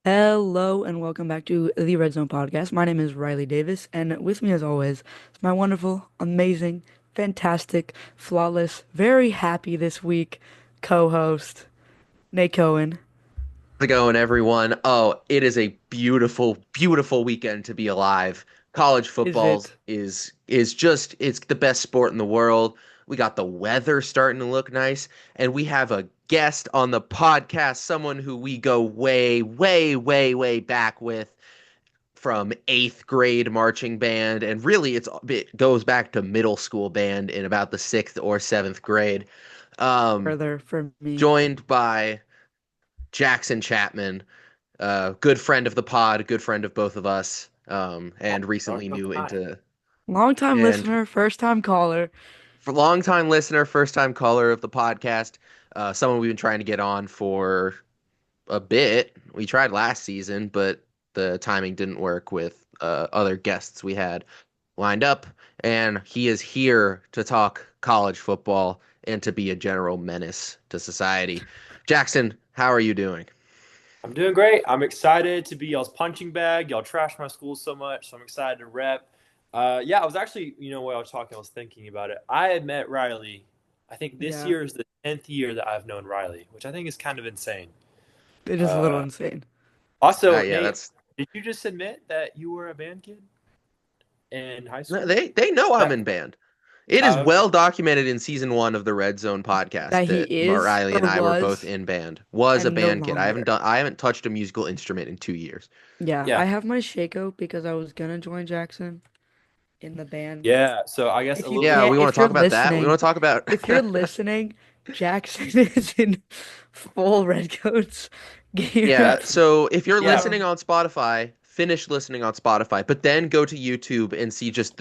Hello and welcome back to the Red Zone Podcast. My name is Riley Davis, and with me, as always, is my wonderful, amazing, fantastic, flawless, very happy this week co-host, Nate Cohen. How's it going, everyone? Oh, it is a beautiful, beautiful weekend to be alive. College Is football it? is just it's the best sport in the world. We got the weather starting to look nice, and we have a guest on the podcast, someone who we go way, way, way, way back with from eighth grade marching band, and really it goes back to middle school band in about the sixth or seventh grade. Um, Further for me. Joined by Jackson Chapman, good friend of the pod, good friend of both of us, and Long recently new time. into Long-time and listener, first-time caller. for longtime listener, first time caller of the podcast, someone we've been trying to get on for a bit. We tried last season, but the timing didn't work with other guests we had lined up, and he is here to talk college football and to be a general menace to society. Jackson, how are you doing? I'm doing great. I'm excited to be y'all's punching bag. Y'all trash my school so much, so I'm excited to rep. Yeah, I was actually, while I was talking, I was thinking about it. I had met Riley. I think this Yeah, year is the 10th year that I've known Riley, which I think is kind of insane. it is a little Uh, insane. Also, Yeah, Nate, that's did you just admit that you were a band kid in high no, school? they know I'm That, in band. It is okay. well documented in season one of the Red Zone podcast That he that is Riley or and I were both was in band. Was a and no band kid. longer. I haven't touched a musical instrument in 2 years. Yeah, Yeah. I have my Shaco because I was gonna join Jackson in the band. Yeah. So I guess a If you little Yeah, bit. can't, we want if to you're talk about that. We listening, want to talk about if you're listening, Jackson is in full Redcoats gear. Yeah, so if you're Yeah. listening on Spotify, finish listening on Spotify, but then go to YouTube and see just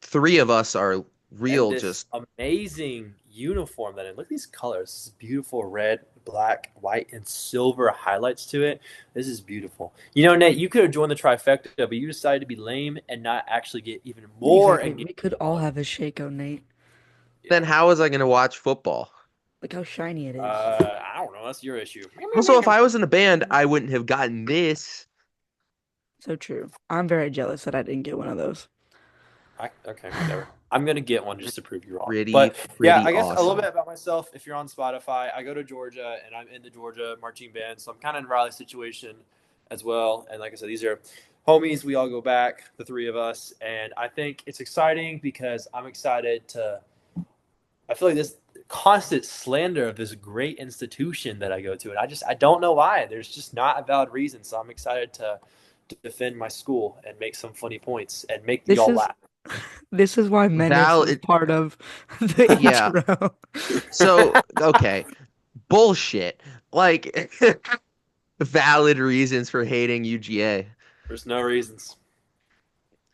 three of us are And real this just amazing uniform that look at these colors. This is beautiful red, black, white, and silver highlights to it. This is beautiful. Nate, you could have joined the trifecta, but you decided to be lame and not actually get even more Exactly. engaged We could in all college. have a Shaco, Nate. then Yeah. how was I going to watch football? Look how shiny it is. I don't know. That's your issue. Also, if I was in a band, I wouldn't have gotten this. So true. I'm very jealous that I didn't get one of those. Okay, whatever. I'm gonna get one just to prove you wrong. Pretty, But yeah, pretty I guess a little bit awesome. about myself. If you're on Spotify, I go to Georgia and I'm in the Georgia marching band, so I'm kind of in Riley's situation as well. And like I said, these are homies. We all go back, the three of us, and I think it's exciting because I'm excited to. I feel like this constant slander of this great institution that I go to, and I don't know why. There's just not a valid reason. So I'm excited to defend my school and make some funny points and make This y'all is laugh. this is why Menace Val, is part of the yeah. intro. So, okay, bullshit. Like, valid reasons for hating UGA. There's no reasons.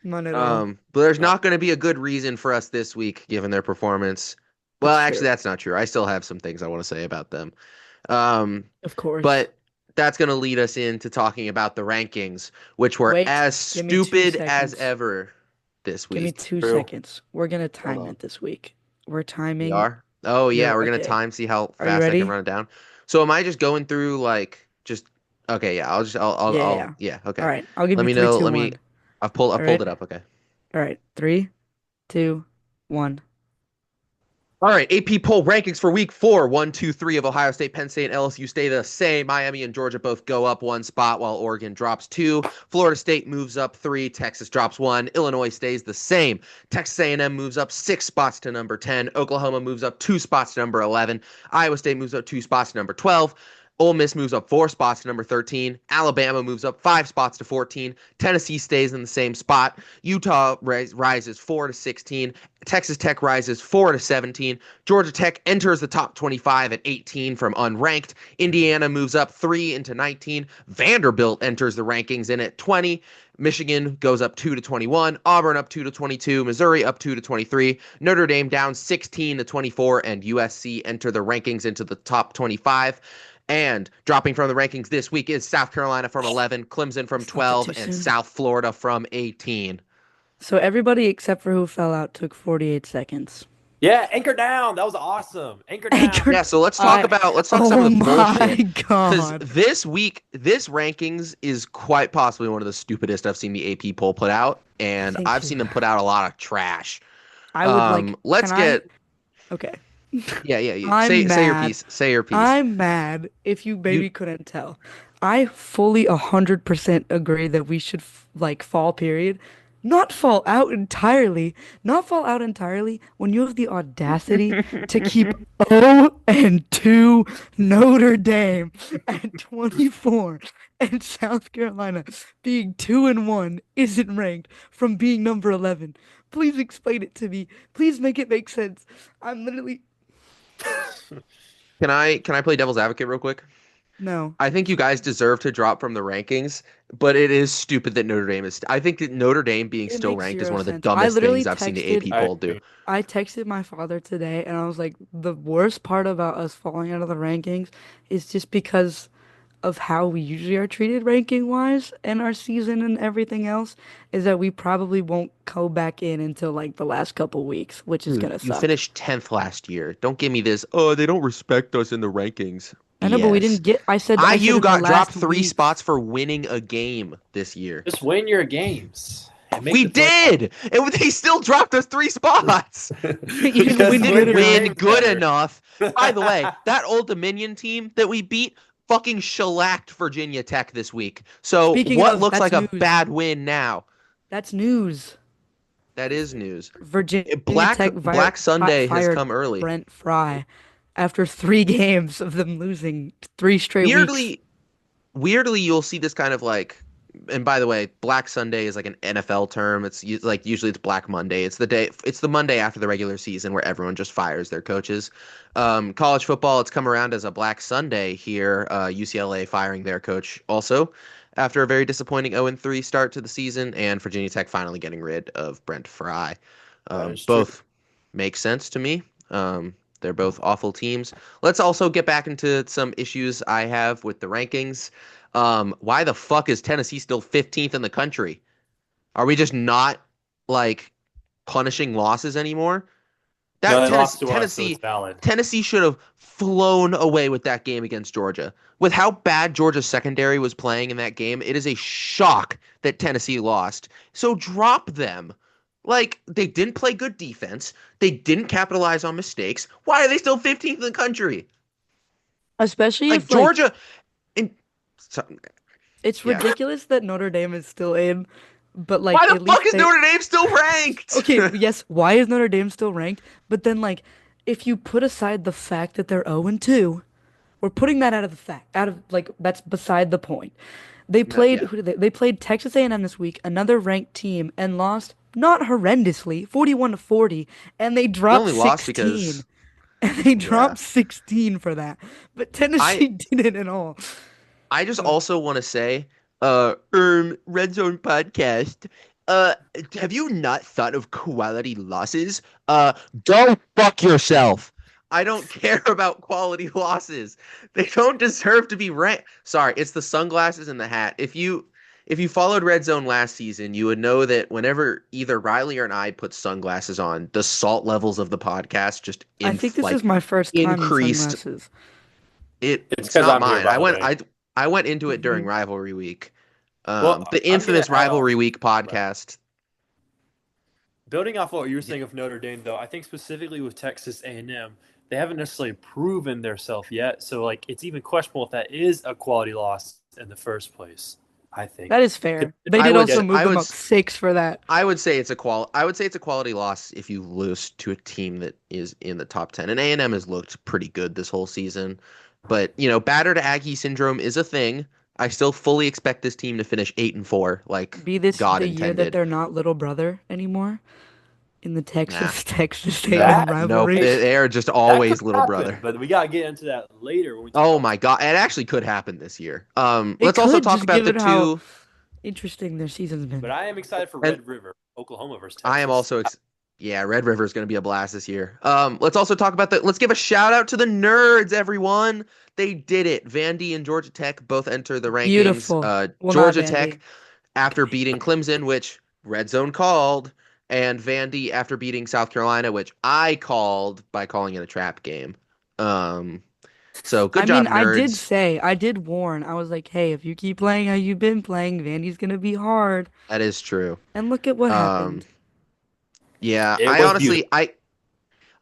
None at all. But there's No. not going to be a good reason for us this week, given their performance. Well, That's actually, true. that's not true. I still have some things I want to say about them. Um, Of course. but that's going to lead us into talking about the rankings, which were Wait, as give me two stupid as seconds. ever this Give me week. 2 seconds. We're gonna Hold time on. it this week. We're We timing are? Oh, yeah, your we're going to okay. time see how Are you fast I can ready? run it down. So am I just going through like just okay, yeah, Yeah, yeah, yeah. yeah, All okay. right. I'll give Let you me three, know, two, let me one. I've All pulled right. it up, okay. All right. Three, two, one. All right, AP poll rankings for week four. One, two, three of Ohio State, Penn State, and LSU stay the same. Miami and Georgia both go up one spot, while Oregon drops two. Florida State moves up three. Texas drops one. Illinois stays the same. Texas A&M moves up 6 spots to number 10. Oklahoma moves up 2 spots to number 11. Iowa State moves up 2 spots to number 12. Ole Miss moves up 4 spots to number 13. Alabama moves up 5 spots to 14. Tennessee stays in the same spot. Utah rises 4 to 16. Texas Tech rises 4 to 17. Georgia Tech enters the top 25 at 18 from unranked. Indiana moves up 3 into 19. Vanderbilt enters the rankings in at 20. Michigan goes up 2 to 21. Auburn up 2 to 22. Missouri up 2 to 23. Notre Dame down 16 to 24. And USC enter the rankings into the top 25. And dropping from the rankings this week is South Carolina from 11, Clemson from Stopped it 12, too and soon. South Florida from 18. So everybody except for who fell out took 48 seconds. Yeah, anchor down. That was awesome. Anchor down. Anchor. Yeah, so I. let's talk some Oh of the my bullshit. Because God. this week, this rankings is quite possibly one of the stupidest I've seen the AP poll put out, I and think I've you're seen them put right. out a lot of trash. I would like. Let's Can I? get Okay. yeah. I'm Say your mad. piece. Say your piece. I'm mad if you You maybe couldn't tell. I fully 100% agree that we should like fall period, not fall out entirely, not fall out entirely when you have the audacity to keep 0 and 2 Notre Dame at 24 and South Carolina being 2 and 1 isn't ranked from being number 11. Please explain it to me. Please make it make sense. I'm literally can I play devil's advocate real quick? no. I think you guys deserve to drop from the rankings, but it is stupid that Notre Dame is. I think that Notre Dame being It still makes ranked is zero one of the sense. I dumbest literally things I've seen the texted AP I poll do. agree. I texted my father today and I was like, the worst part about us falling out of the rankings is just because of how we usually are treated ranking wise and our season and everything else is that we probably won't go back in until like the last couple weeks, which is Dude, gonna you suck. finished 10th last year. Don't give me this. Oh, they don't respect us in the rankings. I know, but we BS. didn't get I said IU in the got dropped last 3 spots weeks. for winning a game this year. Just win your games and make We the playoffs. did, and they still dropped us 3 spots. You We didn't Because win win good didn't your enough. win games good better. enough. By the way, that Old Dominion team that we beat fucking shellacked Virginia Tech this week. So Speaking what of, looks that's like a news. bad win now? That's news. That is news. Virginia Black Tech Black Sunday has fired come early. Brent Fry after 3 games of them losing 3 straight weeks. Weirdly, you'll see this kind of like, and by the way, Black Sunday is like an NFL term. Like usually it's Black Monday. It's the Monday after the regular season where everyone just fires their coaches. College football, it's come around as a Black Sunday here. UCLA firing their coach also after a very disappointing 0-3 start to the season, and Virginia Tech finally getting rid of Brent Fry. That is true. Both make sense to me. They're both awful teams. Let's also get back into some issues I have with the rankings. Why the fuck is Tennessee still 15th in the country? Are we just not like punishing losses anymore? No, That they Tennessee lost to us, so it's Tennessee valid. Tennessee should have flown away with that game against Georgia. With how bad Georgia's secondary was playing in that game, it is a shock that Tennessee lost. So drop them. Like they didn't play good defense. They didn't capitalize on mistakes. Why are they still 15th in the country? Especially Like if like Georgia and so, it's yeah. ridiculous that Notre Dame is still in, but Why like the at fuck least is they Notre Dame still ranked? okay, yes, why is Notre Dame still ranked? But then like if you put aside the fact that they're 0 and 2, we're putting that out of the fact out of like that's beside the point. They No, played yeah. who did they played Texas A&M this week, another ranked team, and lost not horrendously, 41-40, and they They dropped only lost 16. because And they yeah. dropped 16 for that. But I Tennessee didn't at all. I just So also want to say, Red Zone Podcast. Have you not thought of quality losses? Go fuck yourself. I don't care about quality losses. They don't deserve to be ranked. Sorry, it's the sunglasses and the hat. If you followed Red Zone last season, you would know that whenever either Riley or I put sunglasses on, the salt levels of the podcast just I think this is like my first time in increased. sunglasses. It's It's because not I'm here, mine. by the way. I went into it during Hmm. rivalry week. Well, The I'm gonna infamous add on rivalry to week that. podcast. Building off what you were saying of Notre Dame, though, I think specifically with Texas A&M, they haven't necessarily proven themselves yet. So, like, it's even questionable if that is a quality loss in the first place. I think. That is fair. They I did would also s- move I them would up s- 6 for that. I would say it's a quality loss if you lose to a team that is in the top 10. And A&M has looked pretty good this whole season. But, battered Aggie syndrome is a thing. I still fully expect this team to finish 8-4 like Be this God the year that intended. they're not little brother anymore in the Nah. Texas A&M That Nope. rivalry. They are just that could always little happen, brother. but we gotta get into that later when we talk Oh about. my God. It actually could happen this year. It Let's also could talk just about the given how two. interesting their season's But been. I am excited for And Red River, Oklahoma versus I am Texas. also, yeah, Red River is going to be a blast this year. Let's also talk about let's give a shout out to the nerds, everyone. They did it. Vandy and Georgia Tech both enter the rankings. Beautiful. Well, not Georgia Tech, Vandy. after beating Clemson, which Red Zone called, and Vandy after beating South Carolina, which I called by calling it a trap game. Um, so I good mean, job, I nerds. did warn. I was like, hey, if you keep playing how you've been playing, Vandy's gonna be hard. That is true. And look at what Um, happened. yeah, It I was beautiful. honestly,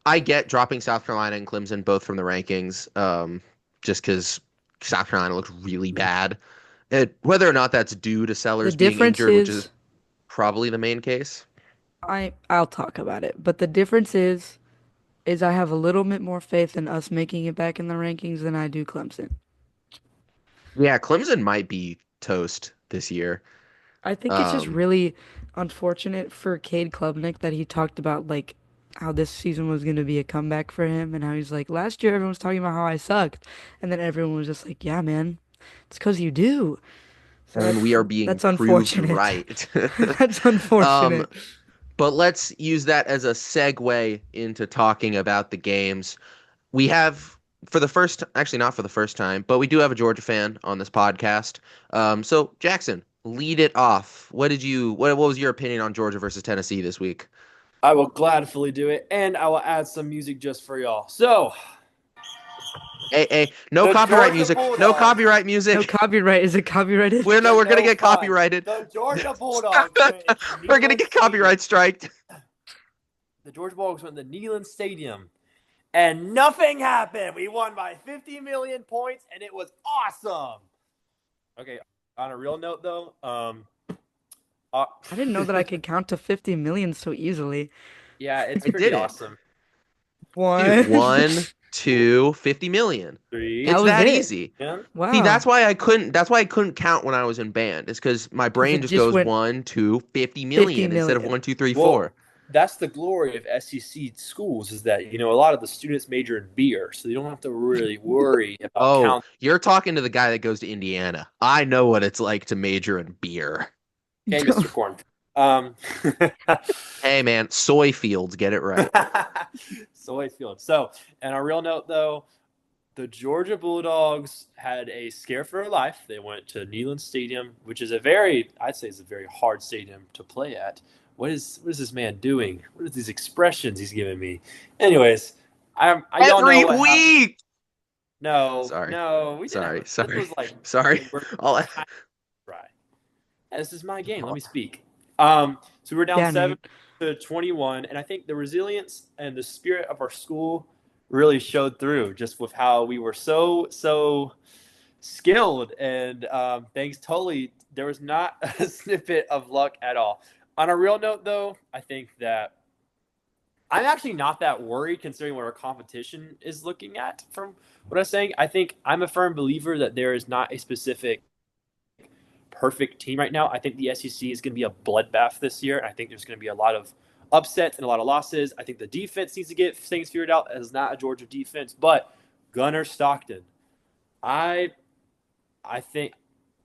I get dropping South Carolina and Clemson both from the rankings, just because South Carolina looked really bad. Whether or not that's due to The Sellers being difference injured, which is is, probably the main case. I'll talk about it. But the difference is I have a little bit more faith in us making it back in the rankings than I do Clemson. Yeah, Clemson might be toast this year. I think it's just Um, really unfortunate for Cade Klubnik that he talked about like how this season was going to be a comeback for him and how he's like last year everyone was talking about how I sucked and then everyone was just like yeah man it's 'cause you do. So and we are being that's proved unfortunate. right. That's Um, unfortunate. but let's use that as a segue into talking about the games. We have, for the first, actually not for the first time, but we do have a Georgia fan on this podcast. So Jackson, lead it off. What was your opinion on Georgia versus Tennessee this week? I will gladly do it, and I will add some music just for y'all. So, Hey, no the copyright Georgia music. No Bulldogs. copyright No music. copyright. Is it copyrighted? We're gonna No get fun. copyrighted. The Georgia Bulldogs went into We're gonna Neyland get Stadium. copyright striked. The Georgia Bulldogs went to Neyland Stadium, and nothing happened. We won by 50 million points, and it was awesome. Okay, on a real note, though, uh, I didn't know that I could count to 50 million so easily. yeah, it's I pretty did it. awesome. Dude, One. one, two, 50 million. That Three, It's was that it. easy. yeah. See, Wow. that's why I couldn't count when I was in band. It's because my Because brain it just just goes went 1, 2, 50 50 million instead of million. 1, 2, 3, Well, 4. that's the glory of SEC schools is that a lot of the students major in beer, so you don't have to really worry about Oh, count. you're talking to the guy that goes to Indiana. I know what it's like to major in beer. Okay, Mr. Corn. Um, Hey man, soy fields, get it right. Soy field. So, and on a real note, though, the Georgia Bulldogs had a scare for their life. They went to Neyland Stadium, which is I'd say, is a very hard stadium to play at. What is this man doing? What are these expressions he's giving me? Anyways, y'all know Every what happened. week. No, Sorry. no, we didn't have Sorry. a. This Sorry. was like Sorry. we're I'll, right. Yeah, this is my game. Let I'll- me speak. So we were down Yeah, 7-21, and I think the resilience and the spirit of our school really showed through, just with how we were so skilled, and thanks totally. There was not a snippet of luck at all. On a real note, though, I think that I'm actually not that worried considering what our competition is looking at. From what I'm saying, I think I'm a firm believer that there is not a specific perfect team right now. I think the SEC is going to be a bloodbath this year. I think there's going to be a lot of upsets and a lot of losses. I think the defense needs to get things figured out as not a Georgia defense, but Gunnar Stockton, I I think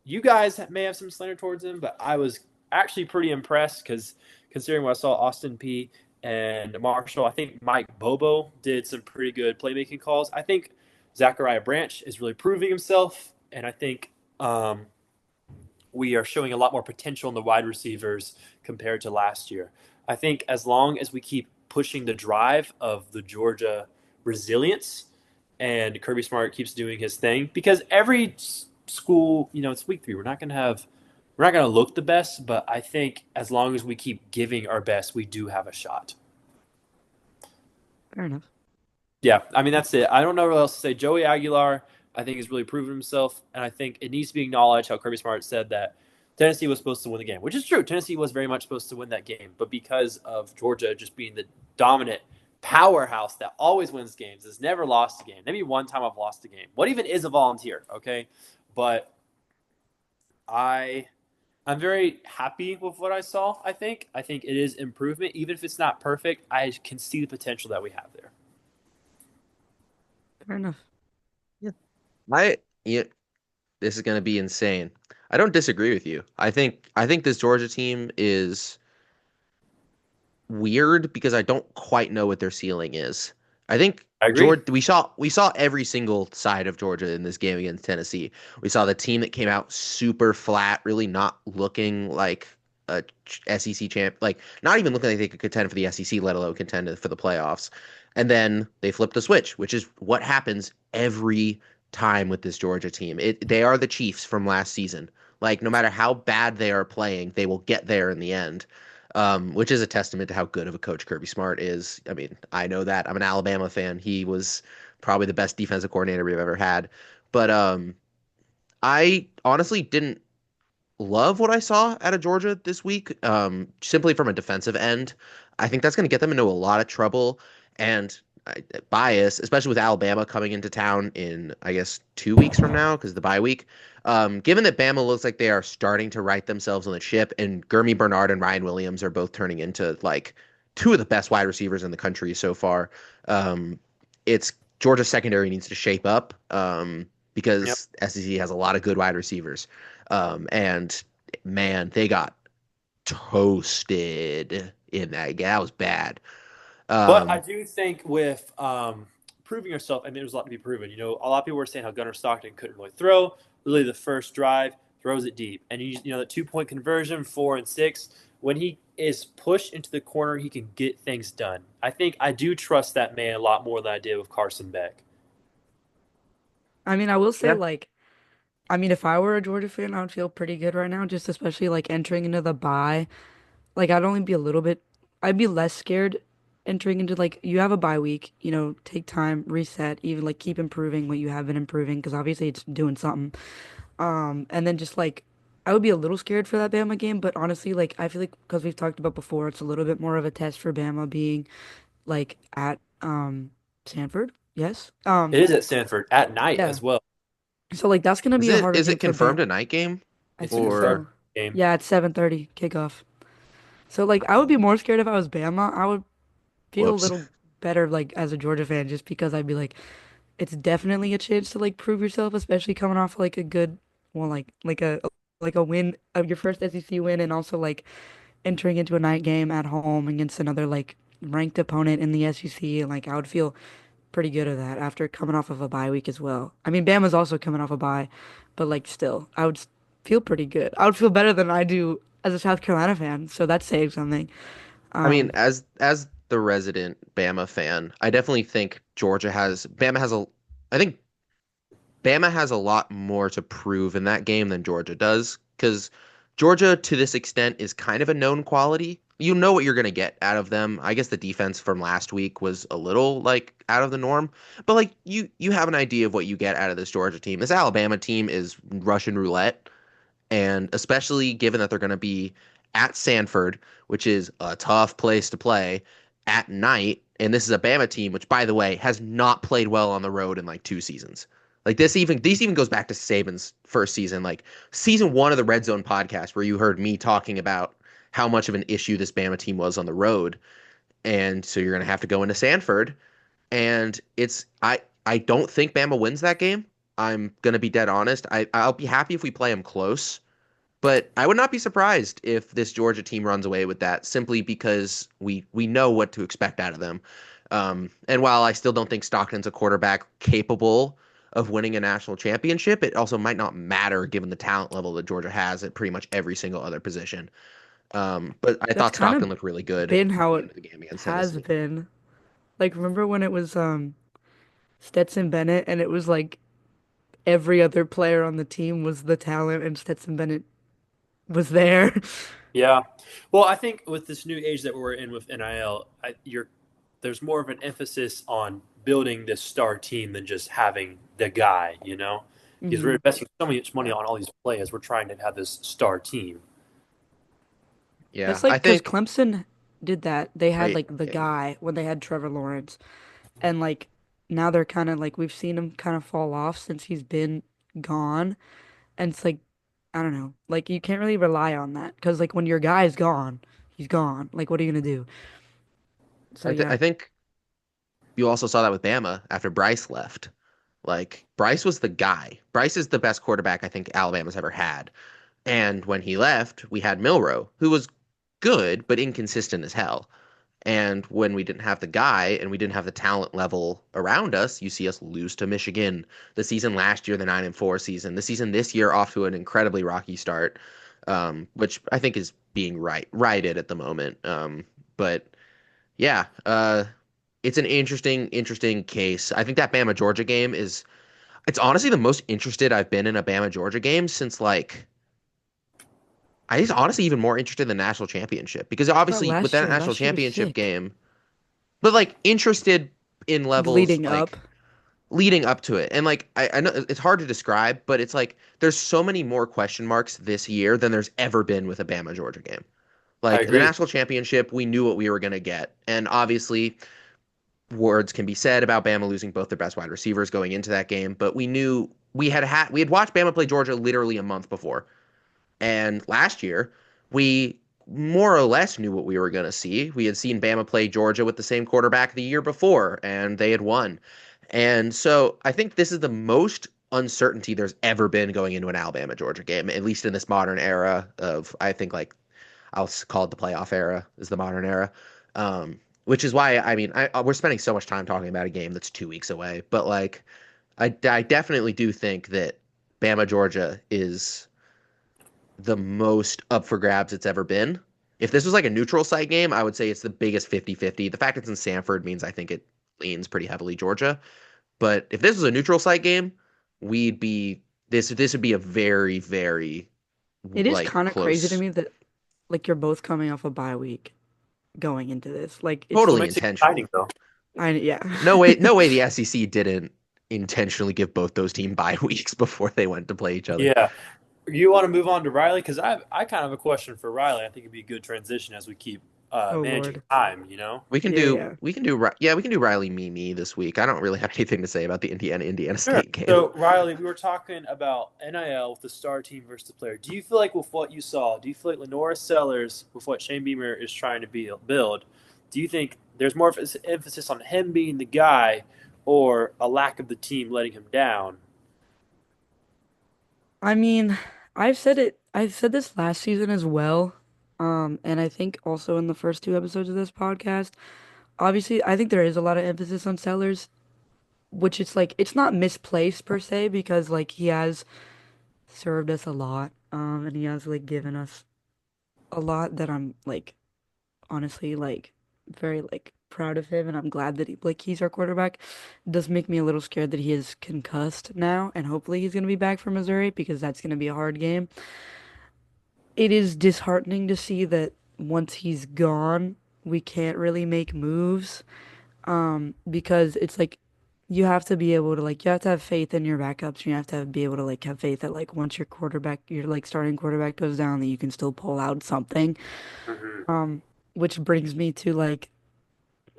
you guys may have some slander towards him, but I was actually pretty impressed because considering what I saw Austin P and Marshall, I think Mike Bobo did some pretty good playmaking calls. I think Zachariah Branch is really proving himself, and I think we are showing a lot more potential in the wide receivers compared to last year. I think as long as we keep pushing the drive of the Georgia resilience and Kirby Smart keeps doing his thing, because every school, it's week 3. We're not going to look the best, but I think as long as we keep giving our best, we do have a shot. fair enough. Yeah, I mean, that's it. I don't know what else to say. Joey Aguilar, I think, has really proven himself, and I think it needs to be acknowledged how Kirby Smart said that Tennessee was supposed to win the game, which is true. Tennessee was very much supposed to win that game, but because of Georgia just being the dominant powerhouse that always wins games, has never lost a game. Maybe one time I've lost a game. What even is a volunteer, okay? But I I'm very happy with what I saw, I think it is improvement. Even if it's not perfect, I can see the potential that we have there. Fair enough. Yeah. I yeah, this is gonna be insane. I don't disagree with you. I think this Georgia team is weird because I don't quite know what their ceiling is. I think I agree. Georgia we saw every single side of Georgia in this game against Tennessee. We saw the team that came out super flat, really not looking like a SEC champ, like not even looking like they could contend for the SEC, let alone contend for the playoffs. And then they flipped the switch, which is what happens every time with this Georgia team. They are the Chiefs from last season. Like no matter how bad they are playing, they will get there in the end. Which is a testament to how good of a coach Kirby Smart is. I mean, I know that. I'm an Alabama fan. He was probably the best defensive coordinator we've ever had. But I honestly didn't love what I saw out of Georgia this week, simply from a defensive end. I think that's going to get them into a lot of trouble and bias, especially with Alabama coming into town in, I guess, 2 weeks from now because the bye week. Given that Bama looks like they are starting to right themselves on the ship, and Gurmy Bernard and Ryan Williams are both turning into like two of the best wide receivers in the country so far. It's Georgia's secondary needs to shape up Yep. because SEC has a lot of good wide receivers. And man, they got toasted in that game. That was bad. But I Um, do think with proving yourself, I mean, there's a lot to be proven. A lot of people were saying how Gunnar Stockton couldn't really throw. Literally, the first drive throws it deep, and the 2 point conversion, 4 and 6. When he is pushed into the corner, he can get things done. I do trust that man a lot more than I did with Carson Beck. I mean, I will say yeah, like I mean, if I were a Georgia fan, I would feel pretty good right now, just especially like entering into the bye. Like I'd only be a little bit, I'd be less scared entering into like you have a bye week, take time, reset, even like keep improving what you have been improving because obviously it's doing something. And then just like I would be a little scared for that Bama game, but honestly, like I feel like because we've talked about before, it's a little bit more of a test for Bama being like at Sanford. Yes. It is at Sanford at night Yeah. as well. So like that's gonna is be a it harder is game it for confirmed Bama. a night game I It's a think confirmed or so. game. Yeah, it's 7:30 kickoff. So like I would be more scared if I was Bama. I would feel a whoops? little better like as a Georgia fan just because I'd be like it's definitely a chance to like prove yourself, especially coming off like a good well like a win of your first SEC win and also like entering into a night game at home against another like ranked opponent in the SEC and like I would feel pretty good at that after coming off of a bye week as well. I mean, Bama's also coming off a bye, but like still, I would feel pretty good. I would feel better than I do as a South Carolina fan, so that's saying something. I mean, Um, as the resident Bama fan, I definitely think Bama has a I think Bama has a lot more to prove in that game than Georgia does because Georgia, to this extent, is kind of a known quality. You know what you're going to get out of them. I guess the defense from last week was a little like out of the norm, but like you have an idea of what you get out of this Georgia team. This Alabama team is Russian roulette, and especially given that they're going to be at Sanford, which is a tough place to play at night, and this is a Bama team, which by the way has not played well on the road in like 2 seasons. Like this even goes back to Saban's first season, like season one of the Red Zone podcast, where you heard me talking about how much of an issue this Bama team was on the road, and so you're going to have to go into Sanford, and I don't think Bama wins that game. I'm going to be dead honest. I'll be happy if we play them close. But I would not be surprised if this Georgia team runs away with that simply because we know what to expect out of them. And while I still don't think Stockton's a quarterback capable of winning a national championship, it also might not matter given the talent level that Georgia has at pretty much every single other position. But I that's thought kind of Stockton looked really good been at how the it end of the game against has Tennessee. been. Like, remember when it was Stetson Bennett and it was like every other player on the team was the talent and Stetson Bennett was there. Yeah. Well, I think with this new age that we're in with NIL, there's more of an emphasis on building this star team than just having the guy, Because we're hmm investing so much money on all these players. We're trying to have this star team. Yeah, That's like I because think Clemson did that. They had I like the yeah, guy when they had Trevor Lawrence. And like now they're kind of like we've seen him kind of fall off since he's been gone. And it's like I don't know. Like you can't really rely on that because like when your guy's gone, he's gone. Like what are you gonna do? So I yeah. think you also saw that with Bama after Bryce left. Like Bryce was the guy. Bryce is the best quarterback I think Alabama's ever had. And when he left, we had Milrow, who was good but inconsistent as hell. And when we didn't have the guy and we didn't have the talent level around us, you see us lose to Michigan. The season last year, the 9-4 season. The season this year off to an incredibly rocky start, which I think is being righted at the moment. But yeah, it's an interesting case. I think that Bama Georgia game is it's honestly the most interested I've been in a Bama Georgia game since like I was honestly even more interested in the national championship because But obviously with last that year, national last year was championship sick. game, but like interested in levels Leading up. like leading up to it. And like I know it's hard to describe, but it's like there's so many more question marks this year than there's ever been with a Bama Georgia game. I Like the agree. national championship, we knew what we were going to get. And obviously, words can be said about Bama losing both their best wide receivers going into that game, but we knew we had watched Bama play Georgia literally a month before. And last year, we more or less knew what we were going to see. We had seen Bama play Georgia with the same quarterback the year before, and they had won. And so I think this is the most uncertainty there's ever been going into an Alabama Georgia game, at least in this modern era of, I think, like, I'll call it the playoff era, is the modern era. Which is why, I mean, we're spending so much time talking about a game that's 2 weeks away. But, like, I definitely do think that Bama Georgia is the most up for grabs it's ever been. If this was like a neutral site game, I would say it's the biggest 50-50. The fact it's in Sanford means I think it leans pretty heavily Georgia. But if this was a neutral site game, we'd be this would be a very It is like kind of crazy to close, me that like you're both coming off a bye week going into this. Like That's what it's totally makes it intentional. exciting, though. yeah. No way the SEC didn't intentionally give both those team bye weeks before they went to play each other. Yeah. You want to move on to Riley? Because I kind of have a question for Riley. I think it'd be a good transition as we keep Oh managing Lord. time, you know? Yeah, yeah. We can do Riley me this week. I don't really have anything to say about the Indiana Sure. State game. So, Riley, we were talking about NIL with the star team versus the player. Do you feel like with what you saw, do you feel like Lenora Sellers, with what Shane Beamer is trying to build, do you think there's more emphasis on him being the guy or a lack of the team letting him down? I mean, I've said this last season as well. And I think also in the first two episodes of this podcast. Obviously, I think there is a lot of emphasis on Sellers, which it's like it's not misplaced per se because like he has served us a lot, and he has like given us a lot that I'm like honestly like very like proud of him, and I'm glad that he's our quarterback. It does make me a little scared that he is concussed now, and hopefully he's gonna be back for Missouri because that's gonna be a hard game. It is disheartening to see that once he's gone, we can't really make moves. Because it's like you have to be able to like you have to have faith in your backups. And you have to be able to like have faith that like once your like starting quarterback goes down, that you can still pull out something. Hmm. Um, which brings me to like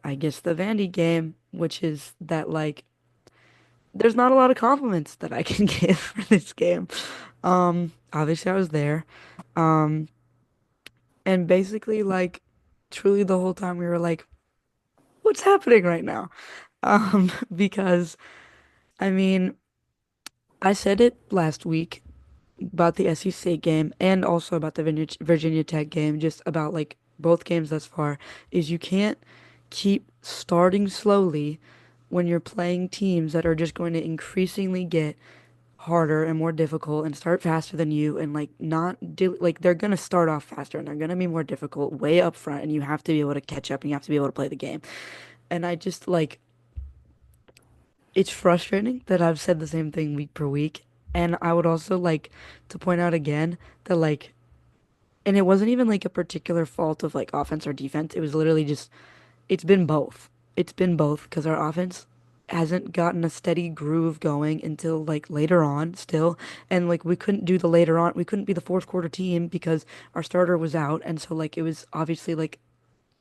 I guess the Vandy game, which is that like there's not a lot of compliments that I can give for this game. Obviously I was there. Um, and basically like truly the whole time we were like, what's happening right now? Because I mean, I said it last week about the SEC State game and also about the Virginia Tech game, just about like both games thus far, is you can't keep starting slowly when you're playing teams that are just going to increasingly get harder and more difficult and start faster than you and like not do like they're going to start off faster and they're going to be more difficult way up front and you have to be able to catch up and you have to be able to play the game. And I just like it's frustrating that I've said the same thing week per week. And I would also like to point out again that like, and it wasn't even like a particular fault of like offense or defense. It was literally just, it's been both. It's been both because our offense hasn't gotten a steady groove going until like later on still. And like we couldn't do the later on, we couldn't be the fourth quarter team because our starter was out. And so like it was obviously like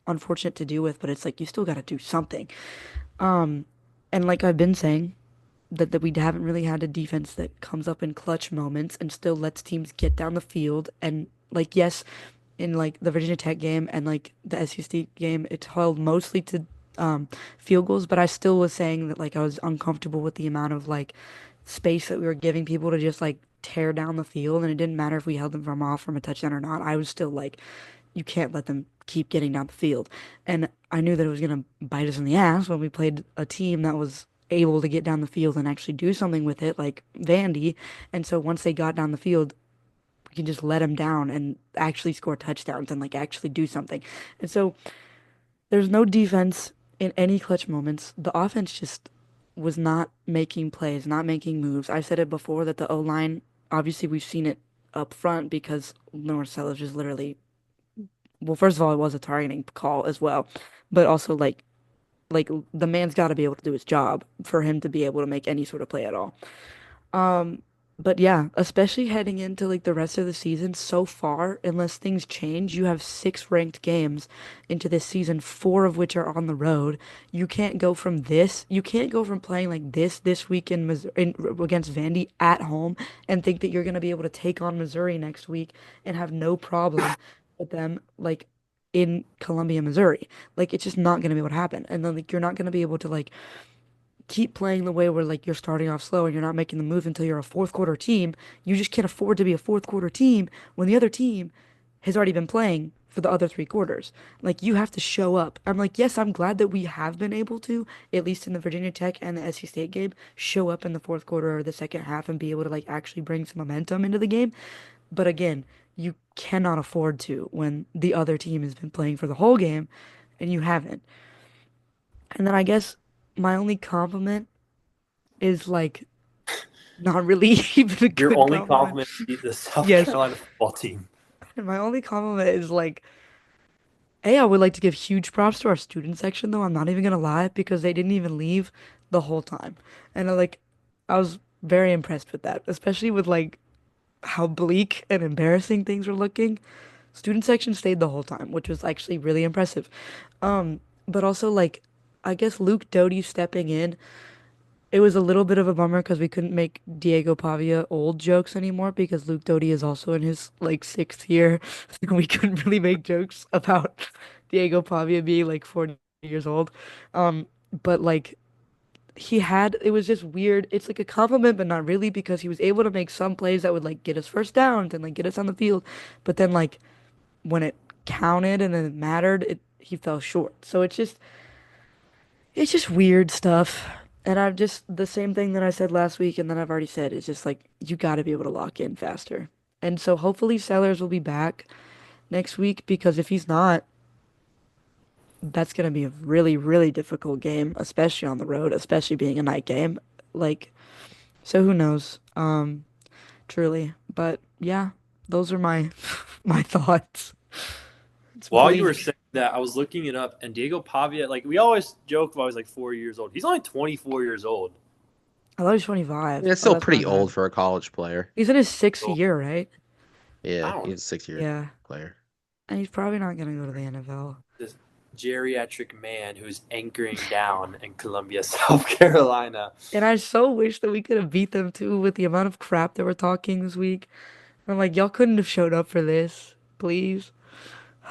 unfortunate to deal with, but it's like you still got to do something. Um, and like I've been saying, that we haven't really had a defense that comes up in clutch moments and still lets teams get down the field. And like, yes, in like the Virginia Tech game and like the SEC game, it's held mostly to field goals, but I still was saying that like I was uncomfortable with the amount of like space that we were giving people to just like tear down the field, and it didn't matter if we held them from a touchdown or not. I was still like, you can't let them keep getting down the field, and I knew that it was gonna bite us in the ass when we played a team that was able to get down the field and actually do something with it, like Vandy. And so once they got down the field, we can just let them down and actually score touchdowns and like actually do something. And so there's no defense in any clutch moments. The offense just was not making plays, not making moves. I've said it before that the O line, obviously we've seen it up front because Norcell's just literally, well, first of all, it was a targeting call as well, but also like the man's got to be able to do his job for him to be able to make any sort of play at all. Um, but yeah, especially heading into like the rest of the season, so far, unless things change, you have six ranked games into this season, four of which are on the road. You can't go from playing like this week in Missouri against Vandy at home and think that you're gonna be able to take on Missouri next week and have no problem with them like in Columbia, Missouri. Like it's just not gonna be able to happen. And then like you're not gonna be able to like keep playing the way where like you're starting off slow and you're not making the move until you're a fourth quarter team. You just can't afford to be a fourth quarter team when the other team has already been playing for the other three quarters. Like you have to show up. I'm like, yes, I'm glad that we have been able to, at least in the Virginia Tech and the SC State game, show up in the fourth quarter or the second half and be able to like actually bring some momentum into the game. But again, you cannot afford to when the other team has been playing for the whole game and you haven't. And then I guess my only compliment is like not really even a Your good only compliment. compliment would be the South Yes, Carolina football team. and my only compliment is like, hey, I would like to give huge props to our student section though. I'm not even gonna lie because they didn't even leave the whole time, and I was very impressed with that, especially with like how bleak and embarrassing things were looking. Student section stayed the whole time, which was actually really impressive. But also like, I guess Luke Doty stepping in. It was a little bit of a bummer because we couldn't make Diego Pavia old jokes anymore because Luke Doty is also in his like sixth year. We couldn't really make jokes about Diego Pavia being like 40 years old. But like it was just weird. It's like a compliment, but not really because he was able to make some plays that would like get us first downs and like get us on the field. But then like when it counted and then it mattered, he fell short. So it's just weird stuff. And I've just the same thing that I said last week and then I've already said. It's just like you got to be able to lock in faster. And so hopefully Sellers will be back next week because if he's not, that's going to be a really, really difficult game, especially on the road, especially being a night game. Like, so who knows? Truly. But yeah, those are my my thoughts. It's While you were bleak. saying that, I was looking it up, and Diego Pavia, like we always joke about, he's like 4 years old. He's only 24 years old. I thought he's 25. Yeah, it's Oh, still that's my pretty old bad. for a college player. He's in his sixth So year, right? I Yeah, don't know. he's a 6 year Yeah. player. And he's probably not going to go to the NFL. This geriatric man who's anchoring down in Columbia, South Carolina. And I so wish that we could have beat them too with the amount of crap that we're talking this week. I'm like, y'all couldn't have showed up for this, please.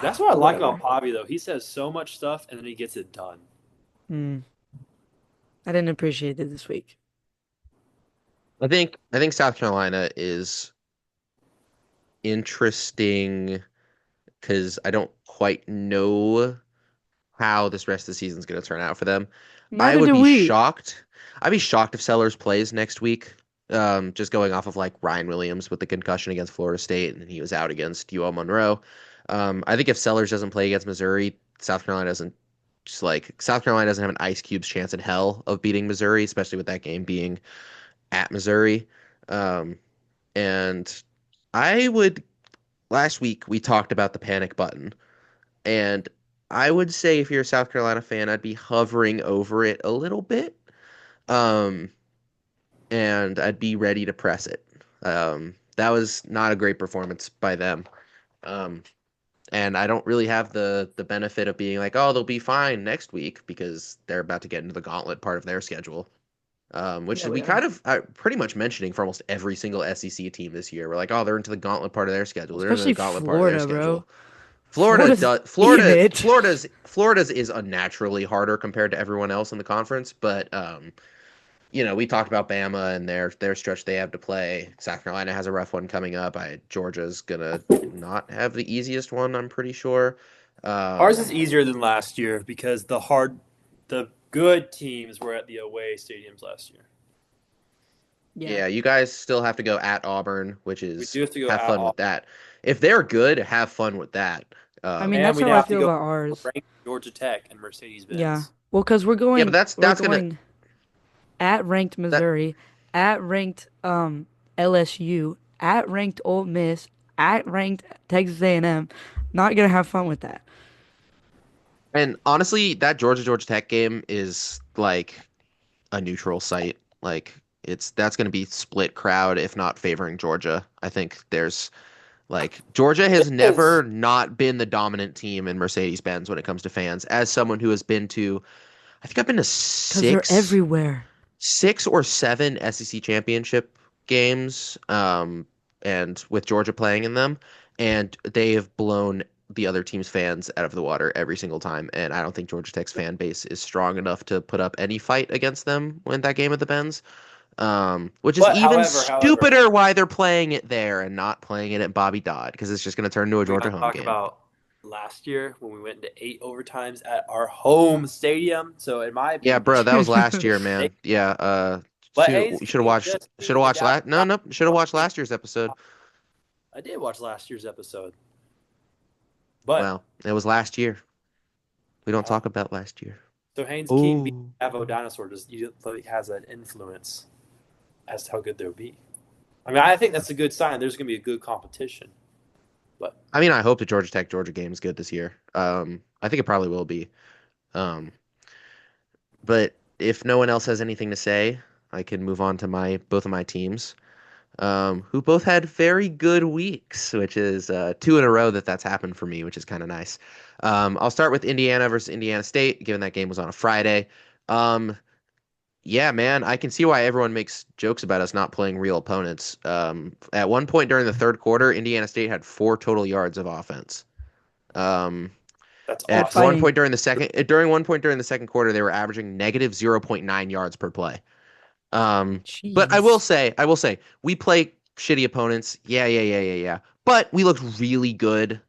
That's what I But like about whatever. Pavia, though. He says so much stuff, and then he gets it done. Hmm. I didn't appreciate it this week. I think South Carolina is interesting because I don't quite know how this rest of the season is going to turn out for them. I Neither would do be we. shocked. I'd be shocked if Sellers plays next week. Just going off of like Ryan Williams with the concussion against Florida State, and he was out against UL Monroe. I think if Sellers doesn't play against Missouri, South Carolina doesn't have an ice cube's chance in hell of beating Missouri, especially with that game being at Missouri. Um, and I would last week we talked about the panic button. And I would say if you're a South Carolina fan, I'd be hovering over it a little bit. Um, and I'd be ready to press it. That was not a great performance by them. Um, and I don't really have the benefit of being like, oh, they'll be fine next week because they're about to get into the gauntlet part of their schedule. Which Yeah, is we we are. kind of pretty much mentioning for almost every single SEC team this year. We're like, oh, they're into the gauntlet part of their schedule. They're into the Especially gauntlet part of their Florida, bro. schedule. Florida Florida's does in Florida it. Florida's is unnaturally harder compared to everyone else in the conference, but we talked about Bama and their stretch they have to play. South Carolina has a rough one coming up. Georgia's gonna not have the easiest one, I'm pretty sure. Ours is Um, easier than last year because the good teams were at the away stadiums last year. Yeah. Yeah, you guys still have to go at Auburn, which We is do have to go have at fun all, with that. If they're good, have fun with that. I mean, and that's we'd how I have to feel go about ours. rank Georgia Tech and Yeah. Mercedes-Benz. Well, because Yeah, but we're that's gonna going at ranked that Missouri, at ranked LSU, at ranked Ole Miss, at ranked Texas A&M. Not gonna have fun with that. and honestly, that Georgia Tech game is like a neutral site. Like that's gonna be split crowd, if not favoring Georgia. I think there's like Georgia It has is. never not been the dominant team in Mercedes-Benz when it comes to fans. As someone who has been to, I think I've been to Because they're everywhere. six or seven SEC championship games, and with Georgia playing in them, and they have blown the other team's fans out of the water every single time. And I don't think Georgia Tech's fan base is strong enough to put up any fight against them when that game at the Benz. Which is But even however, stupider why they're playing it there and not playing it at Bobby Dodd because it's just going to turn into a we Georgia gotta home talk game. about last year when we went into 8 overtimes at our home stadium. So in my Yeah, opinion, bro, that was last year, they, man. Yeah, but shoot, hey, you should have the watched Dallas last. No, Cowboys no, should have won watched the game. last year's episode. I did watch last year's episode, but Well, it was last year. We don't uh, talk about last year. so Haynes King being Oh. Avo Dinosaur just you like has an influence as to how good they'll be. I mean, I think that's a good sign. There's going to be a good competition, but I mean, I hope the Georgia Tech Georgia game is good this year. I think it probably will be. Um, but if no one else has anything to say, I can move on to my both of my teams. Who both had very good weeks, which is two in a row that's happened for me, which is kind of nice. I'll start with Indiana versus Indiana State, given that game was on a Friday. Um, yeah, man, I can see why everyone makes jokes about us not playing real opponents. At one point during the third quarter, Indiana State had 4 total yards of offense. Um, that's Good at one awesome. fighting. point during one point during the second quarter, they were averaging negative 0.9 yards per play. Um, but Jeez. I will say, we play shitty opponents. Yeah. But we looked really good.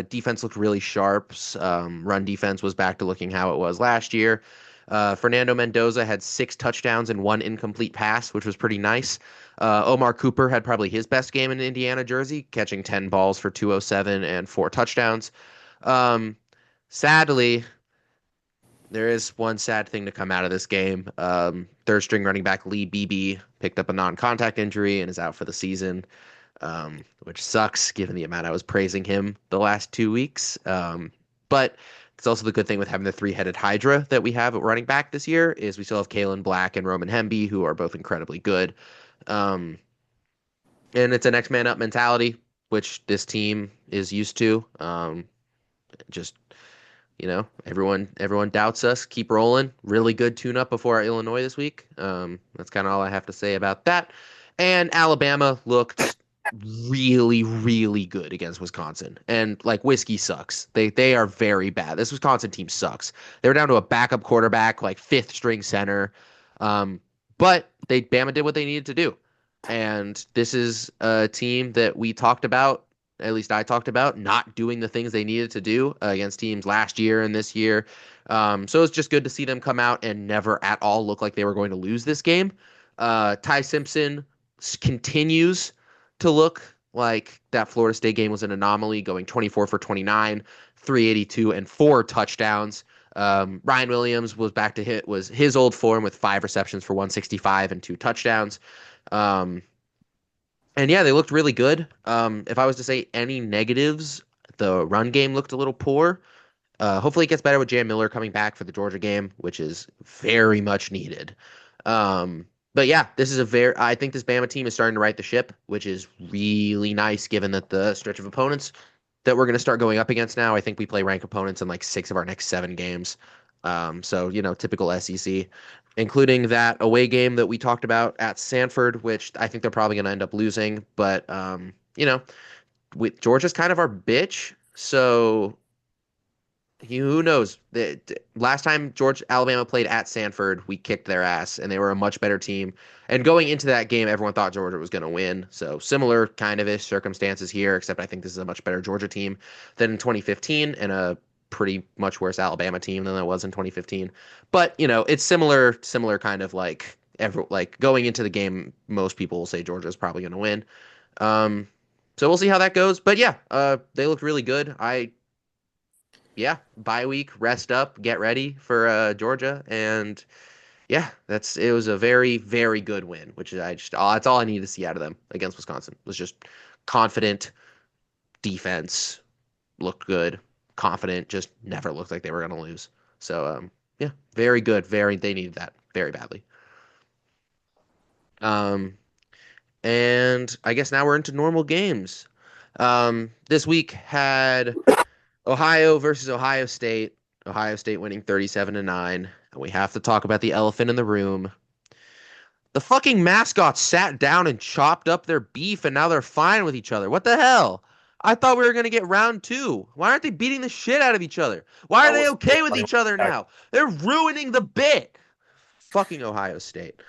Defense looked really sharp. Run defense was back to looking how it was last year. Fernando Mendoza had 6 touchdowns and 1 incomplete pass, which was pretty nice. Omar Cooper had probably his best game in Indiana jersey, catching 10 balls for 207 and 4 touchdowns. Um, Sadly, there is one sad thing to come out of this game. Third string running back Lee Beebe picked up a non-contact injury and is out for the season, which sucks given the amount I was praising him the last 2 weeks. But it's also the good thing with having the three-headed Hydra that we have at running back this year is we still have Kalen Black and Roman Hemby, who are both incredibly good. Um, and it's a next man up mentality, which this team is used to. Just everyone doubts us. Keep rolling. Really good tune up before our Illinois this week. That's kind of all I have to say about that. And Alabama looked really, really good against Wisconsin. And like whiskey sucks. They are very bad. This Wisconsin team sucks. They were down to a backup quarterback, like fifth string center. Um, but Bama did what they needed to do. And this is a team that we talked about, at least I talked about, not doing the things they needed to do against teams last year and this year. So it's just good to see them come out and never at all look like they were going to lose this game. Ty Simpson continues to look like that Florida State game was an anomaly, going 24 for 29, 382, and 4 touchdowns. Ryan Williams was his old form with 5 receptions for 165 and 2 touchdowns. Um, and yeah, they looked really good. If I was to say any negatives, the run game looked a little poor. Hopefully it gets better with Jam Miller coming back for the Georgia game, which is very much needed. Um, but yeah, I think this Bama team is starting to right the ship, which is really nice given that the stretch of opponents that we're going to start going up against now. I think we play rank opponents in like 6 of our next 7 games. So, typical SEC, including that away game that we talked about at Sanford, which I think they're probably going to end up losing. But, Georgia's kind of our bitch. So who knows? Last time Alabama played at Sanford, we kicked their ass, and they were a much better team. And going into that game, everyone thought Georgia was going to win. So similar kind of ish circumstances here, except I think this is a much better Georgia team than in 2015, and a pretty much worse Alabama team than it was in 2015. But it's similar kind of like like going into the game, most people will say Georgia is probably going to win. Um, so we'll see how that goes. But yeah, they looked really good. Yeah, bye week, rest up, get ready for Georgia, and yeah, it was a very very good win, which is that's all I need to see out of them against Wisconsin. Was just confident defense, looked good, confident, just never looked like they were going to lose. So yeah, very good. They needed that very badly. Um, and I guess now we're into normal games. This week had Ohio versus Ohio State. Ohio State winning 37-9. And we have to talk about the elephant in the room. The fucking mascots sat down and chopped up their beef and now they're fine with each other. What the hell? I thought we were going to get round two. Why aren't they beating the shit out of each other? Why are That they was so okay with funny. each other now? They're ruining the bit. Fucking Ohio State.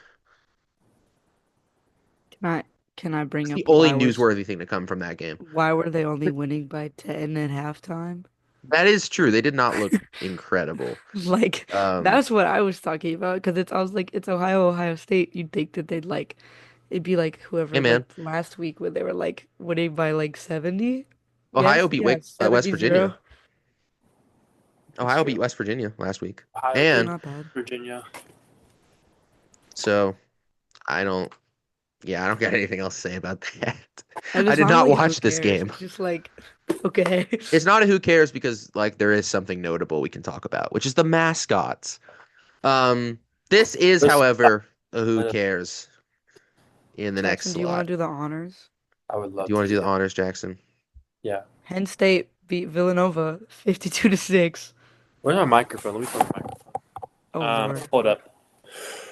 Can I can I bring That's the up only newsworthy thing to come from that game. why were they only winning by 10 at halftime? That is true. They did not look incredible. Like Um, that's what I was talking about because I was like it's Ohio State. You'd think that it'd be like hey whoever man, like last week when they were like winning by like 70. Ohio Yes, beat yeah, West 70-0. Virginia. That's Ohio beat true. West Virginia last week, Ohio That's beat and not bad. Virginia. so I don't. Yeah, I don't got anything else to say about that. And I it's did not not like who watch this cares. game. It's just like okay. It's not a who cares because like there is something notable we can talk about, which is the mascots. Um, this is, Listen, however, a who cares in the next Jackson, do you want slot. to do the honors? I would Do love you to want to do do the that. honors, Jackson? Yeah. Penn State beat Villanova 52-6. Where's my microphone? Let me find my microphone. Oh Lord. Hold up.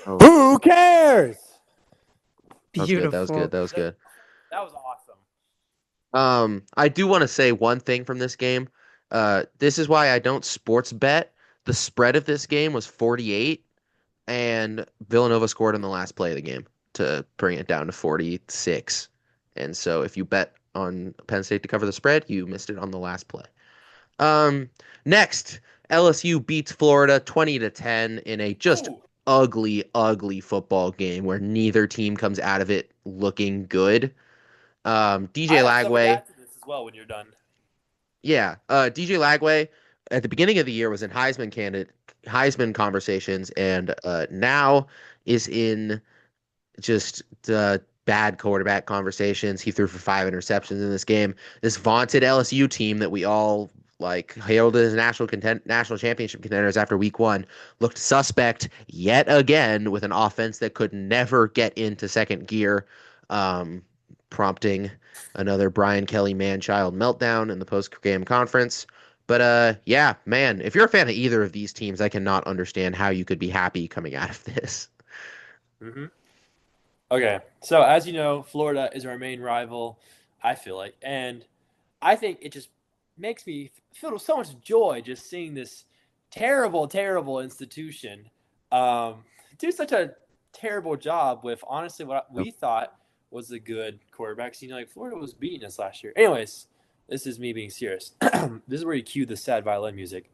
Oh, Who cares? that was good. That was good. Beautiful. That was good. That was awesome. I do want to say one thing from this game. This is why I don't sports bet. The spread of this game was 48, and Villanova scored in the last play of the game to bring it down to 46. And so if you bet on Penn State to cover the spread, you missed it on the last play. Um, Next, LSU beats Florida 20-10 in a just Ooh. ugly, ugly football game where neither team comes out of it looking good. DJ I have something to Lagway, add to this as well when you're done. yeah, DJ Lagway at the beginning of the year was in Heisman conversations, and now is in just bad quarterback conversations. He threw for 5 interceptions in this game. This vaunted LSU team that we all like hailed as national championship contenders after week one looked suspect yet again with an offense that could never get into second gear, um, prompting another Brian Kelly man-child meltdown in the post-game conference. But yeah, man, if you're a fan of either of these teams, I cannot understand how you could be happy coming out of this. Mm-hmm. Okay, so as you know, Florida is our main rival, I feel like. And I think it just makes me feel so much joy just seeing this terrible, terrible institution do such a terrible job with, honestly, what we thought was a good quarterback. You know, like Florida was beating us last year. Anyways, this is me being serious. This is where you cue the sad violin music.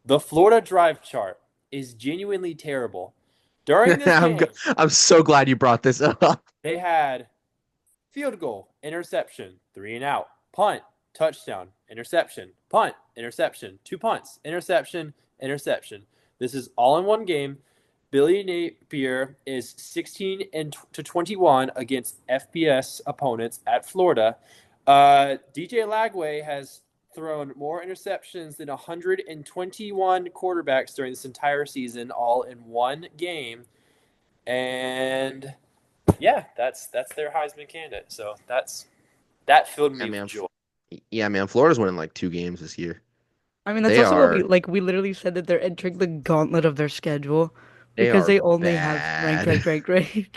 The Florida drive chart is genuinely terrible. During this I'm game, I'm so glad you brought this up. they had field goal, interception, 3 and out, punt, touchdown, interception, punt, interception, 2 punts, interception, interception. This is all in one game. Billy Napier is 16-21 against FBS opponents at Florida. DJ Lagway has thrown more interceptions than 121 quarterbacks during this entire season, all in one game. And yeah, that's their Heisman candidate. So that filled Yeah, me with man. joy. Yeah, man. Florida's winning like 2 games this year. I mean, that's They also what are we literally said that they're entering the gauntlet of their schedule they because are they only have bad. rank.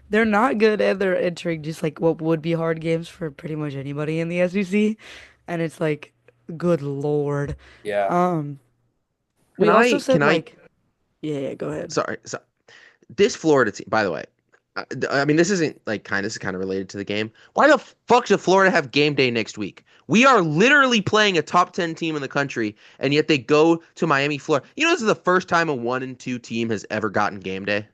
They're not good and they're entering just like what would be hard games for pretty much anybody in the SEC. And it's like, good Lord. Yeah. Um, Can we also I said can I like, yeah, go ahead. sorry, so this Florida team, by the way. I mean, this is kind of related to the game. Why the fuck does Florida have game day next week? We are literally playing a top 10 team in the country, and yet they go to Miami, Florida. You know, this is the first time a 1-2 team has ever gotten game day.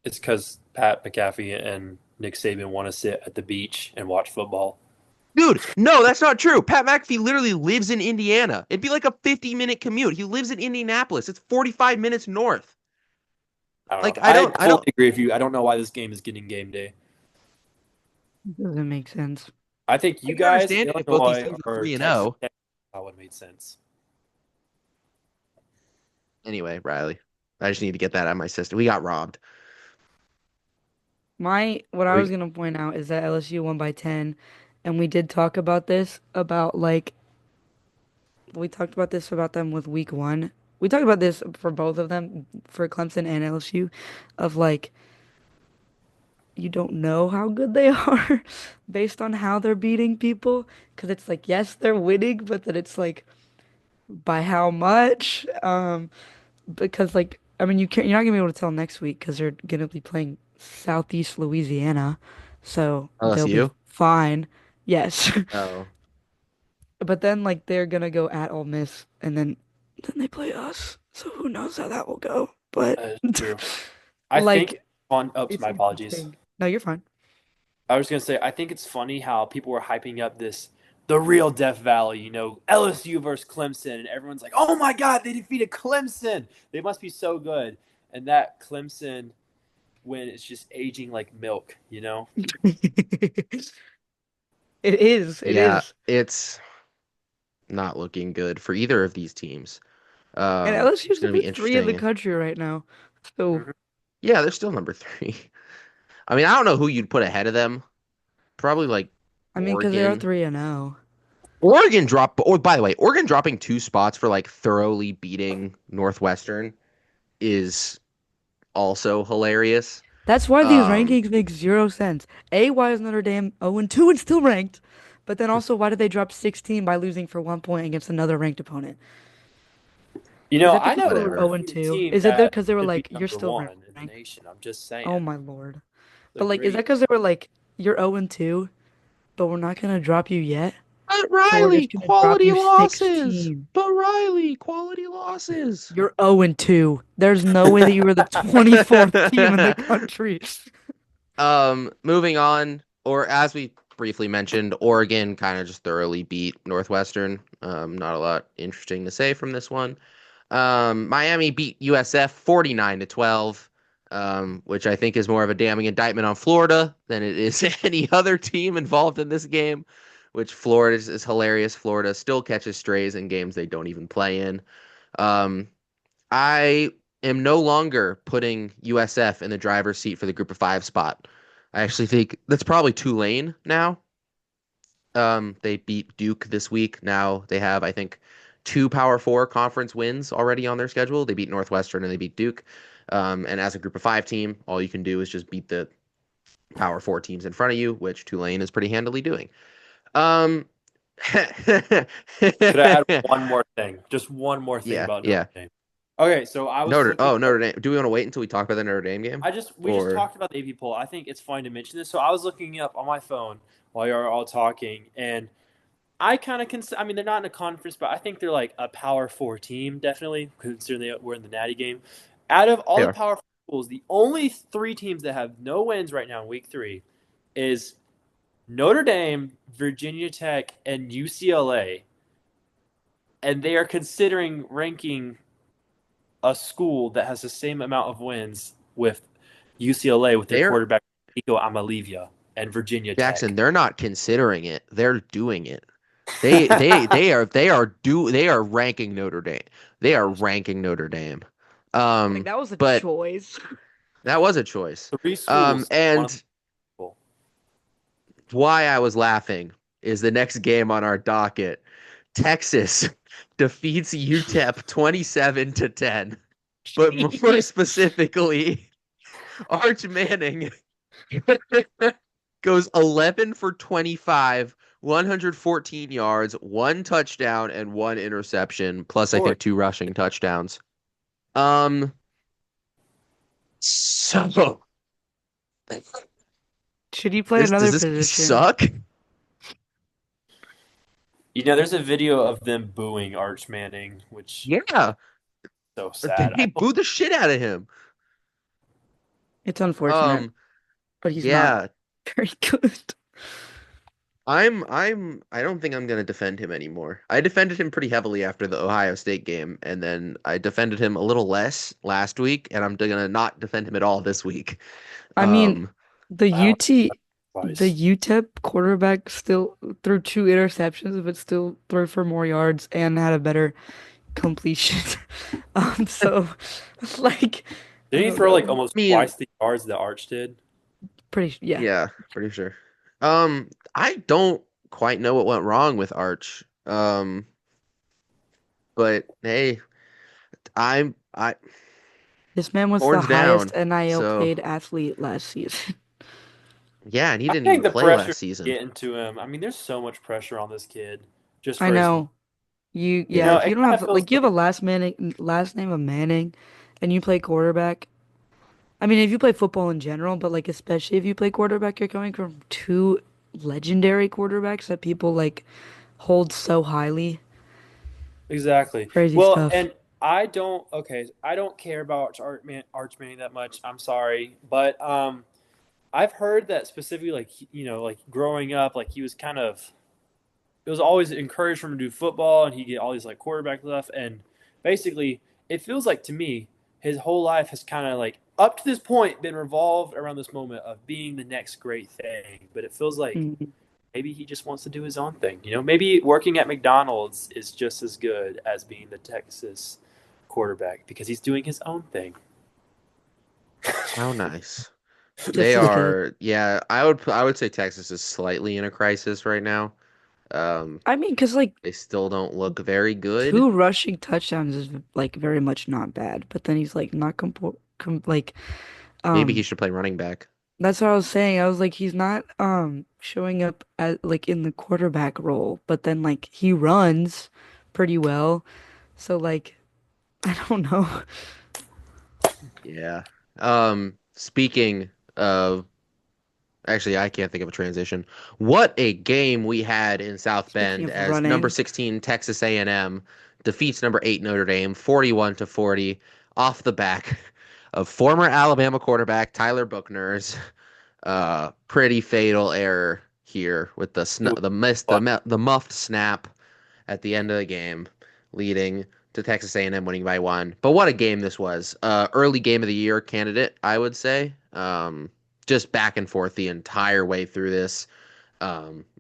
It's because Pat McAfee and Nick Saban want to sit at the beach and watch football. Dude, no, that's not true. Pat McAfee literally lives in Indiana. It'd be like a 50-minute commute. He lives in Indianapolis. It's 45 minutes north. I don't Like know. I I don't I totally don't agree with you. I don't know why this game is getting game day. Doesn't make sense. I think I you can guys, understand it if both these Illinois teams are or 3 and Texas 0. Tech, that would have made sense. Anyway, Riley, I just need to get that out of my system. We got robbed. What I was We gonna point out is that LSU won by 10, and we did talk about this about like we talked about this about them with week one. We talked about this for both of them, for Clemson and LSU, of like you don't know how good they are based on how they're beating people. Because it's like, yes, they're winning, but then it's like by how much? Because like, I mean, you're not gonna be able to tell next week because they're gonna be playing Southeast Louisiana, so they'll be LSU. fine. Yes, Oh, but then like they're gonna go at Ole Miss, and then they play us. So who knows how that will go? But That is true. I think like, on. Oops, it's my apologies. interesting. No, you're fine. I was gonna say I think it's funny how people were hyping up this the real Death Valley, LSU versus Clemson, and everyone's like, "Oh my God, they defeated Clemson! They must be so good." And that Clemson win is just aging like milk. It is. It yeah, is. it's not looking good for either of these teams. And It's LSU's going to number be three in the interesting. country right now. So, Mhm. Yeah, they're still number 3. I mean, I don't know who you'd put ahead of them. Probably like I mean, because they are Oregon. 3-0. Oregon drop. Or by the way, Oregon dropping 2 spots for like thoroughly beating Northwestern is also hilarious. That's why these Um, rankings make zero sense. A, why is Notre Dame 0-2 and still ranked? But then also, why did they drop 16 by losing for 1 point against another ranked opponent? Is that I because know they an were whatever. 0-2? undefeated team Is it that because they were should be like, you're number still one in the ranked? nation. I'm just saying. Oh my Lord. It's a But like, is that great. because they were like, you're 0-2, but we're not gonna drop you yet? But So we're Riley, just gonna drop quality you losses. 16. But Riley, quality losses. You're 0-2. There's no way that you were the 24th team in the country. Moving on, or as we briefly mentioned, Oregon kind of just thoroughly beat Northwestern. Not a lot interesting to say from this one. Miami beat USF 49-12, which I think is more of a damning indictment on Florida than it is any other team involved in this game, which Florida is hilarious. Florida still catches strays in games they don't even play in. Um, I am no longer putting USF in the driver's seat for the group of 5 spot. I actually think that's probably Tulane now. They beat Duke this week. Now they have, I think, 2 Power 4 conference wins already on their schedule. They beat Northwestern and they beat Duke. And as a group of 5 team, all you can do is just beat the Power 4 teams in front of you, which Tulane is pretty handily doing. Um, Could I add one more thing? Just one more thing yeah, about Notre yeah. Dame. Okay, so I was looking. Notre Dame. Do we want to wait until we talk about the Notre Dame game? We just Or talked about the AP poll. I think it's fine to mention this. So I was looking up on my phone while you were all talking, and I kind of consider. I mean, they're not in a conference, but I think they're like a Power 4 team, definitely, considering they were in the Natty game. Out of all they the are. Power 4 schools, the only 3 teams that have no wins right now in Week 3 is Notre Dame, Virginia Tech, and UCLA, and they are considering ranking a school that has the same amount of wins with UCLA with their They're quarterback Nico Amalivia and Virginia Jackson, Tech. they're not considering it. They're doing it. They are ranking Notre Dame. They are Gosh, ranking Notre Dame. Like, that was a But choice. that was a choice. 3 schools, one of And them. why I was laughing is the next game on our docket. Texas defeats UTEP 27-10. But more specifically, Arch Manning goes 11 for 25, 114 yards, 1 touchdown, and 1 interception, plus I Lord, think 2 rushing touchdowns. Um, so Should you play this does another this position? suck? there's a video of them booing Arch Manning, which Yeah, is so sad. they booed the shit out of him. It's unfortunate, Um, but he's not yeah, very good. I don't think I'm gonna defend him anymore. I defended him pretty heavily after the Ohio State game, and then I defended him a little less last week, and I'm gonna not defend him at all this week. I mean, Um, the I don't UT, the advice. UTEP quarterback still threw two interceptions, but still threw for more yards and had a better completion. So like, I Didn't he don't throw like know. almost I mean, twice the yards that Arch did? Yeah. yeah, pretty sure. I don't quite know what went wrong with Arch. But hey, I This man was the horns highest down. NIL So paid athlete last season. yeah, and he I didn't think even the play pressure last season. getting to him. I mean, there's so much pressure on this kid just I for his. know. Yeah, Yeah. if you It don't kind have of feels like you have a like last name of Manning and you play quarterback. I mean, if you play football in general, but like especially if you play quarterback, you're coming from two legendary quarterbacks that people like hold so highly. exactly. Crazy Well, stuff. and I don't. Okay, I don't care about Arch Manning that much. I'm sorry, but I've heard that specifically, like like growing up, like he was kind of it was always encouraged for him to do football, and he get all these like quarterback stuff, and basically, it feels like to me his whole life has kind of like up to this point been revolved around this moment of being the next great thing. But it feels like Mhm. maybe he just wants to do his own thing. Maybe working at McDonald's is just as good as being the Texas quarterback because he's doing his own thing. How nice. They Just as good. are, yeah, I would say Texas is slightly in a crisis right now. Um, I mean, because like they still don't look very good. two rushing touchdowns is like very much not bad, but then he's like not like Maybe he um should play running back. that's what I was saying. I was like he's not showing up at like in the quarterback role, but then like he runs pretty well. So like I don't know. Yeah. Speaking of, actually, I can't think of a transition. What a game we had in South Speaking Bend of as number running, 16 Texas A&M defeats number 8 Notre Dame 41-40 off the back of former Alabama quarterback Tyler Buchner's pretty fatal error here with It was fun. the muffed snap at the end of the game, leading to Texas A&M winning by one. But what a game this was! Early game of the year candidate, I would say. Just back and forth the entire way through this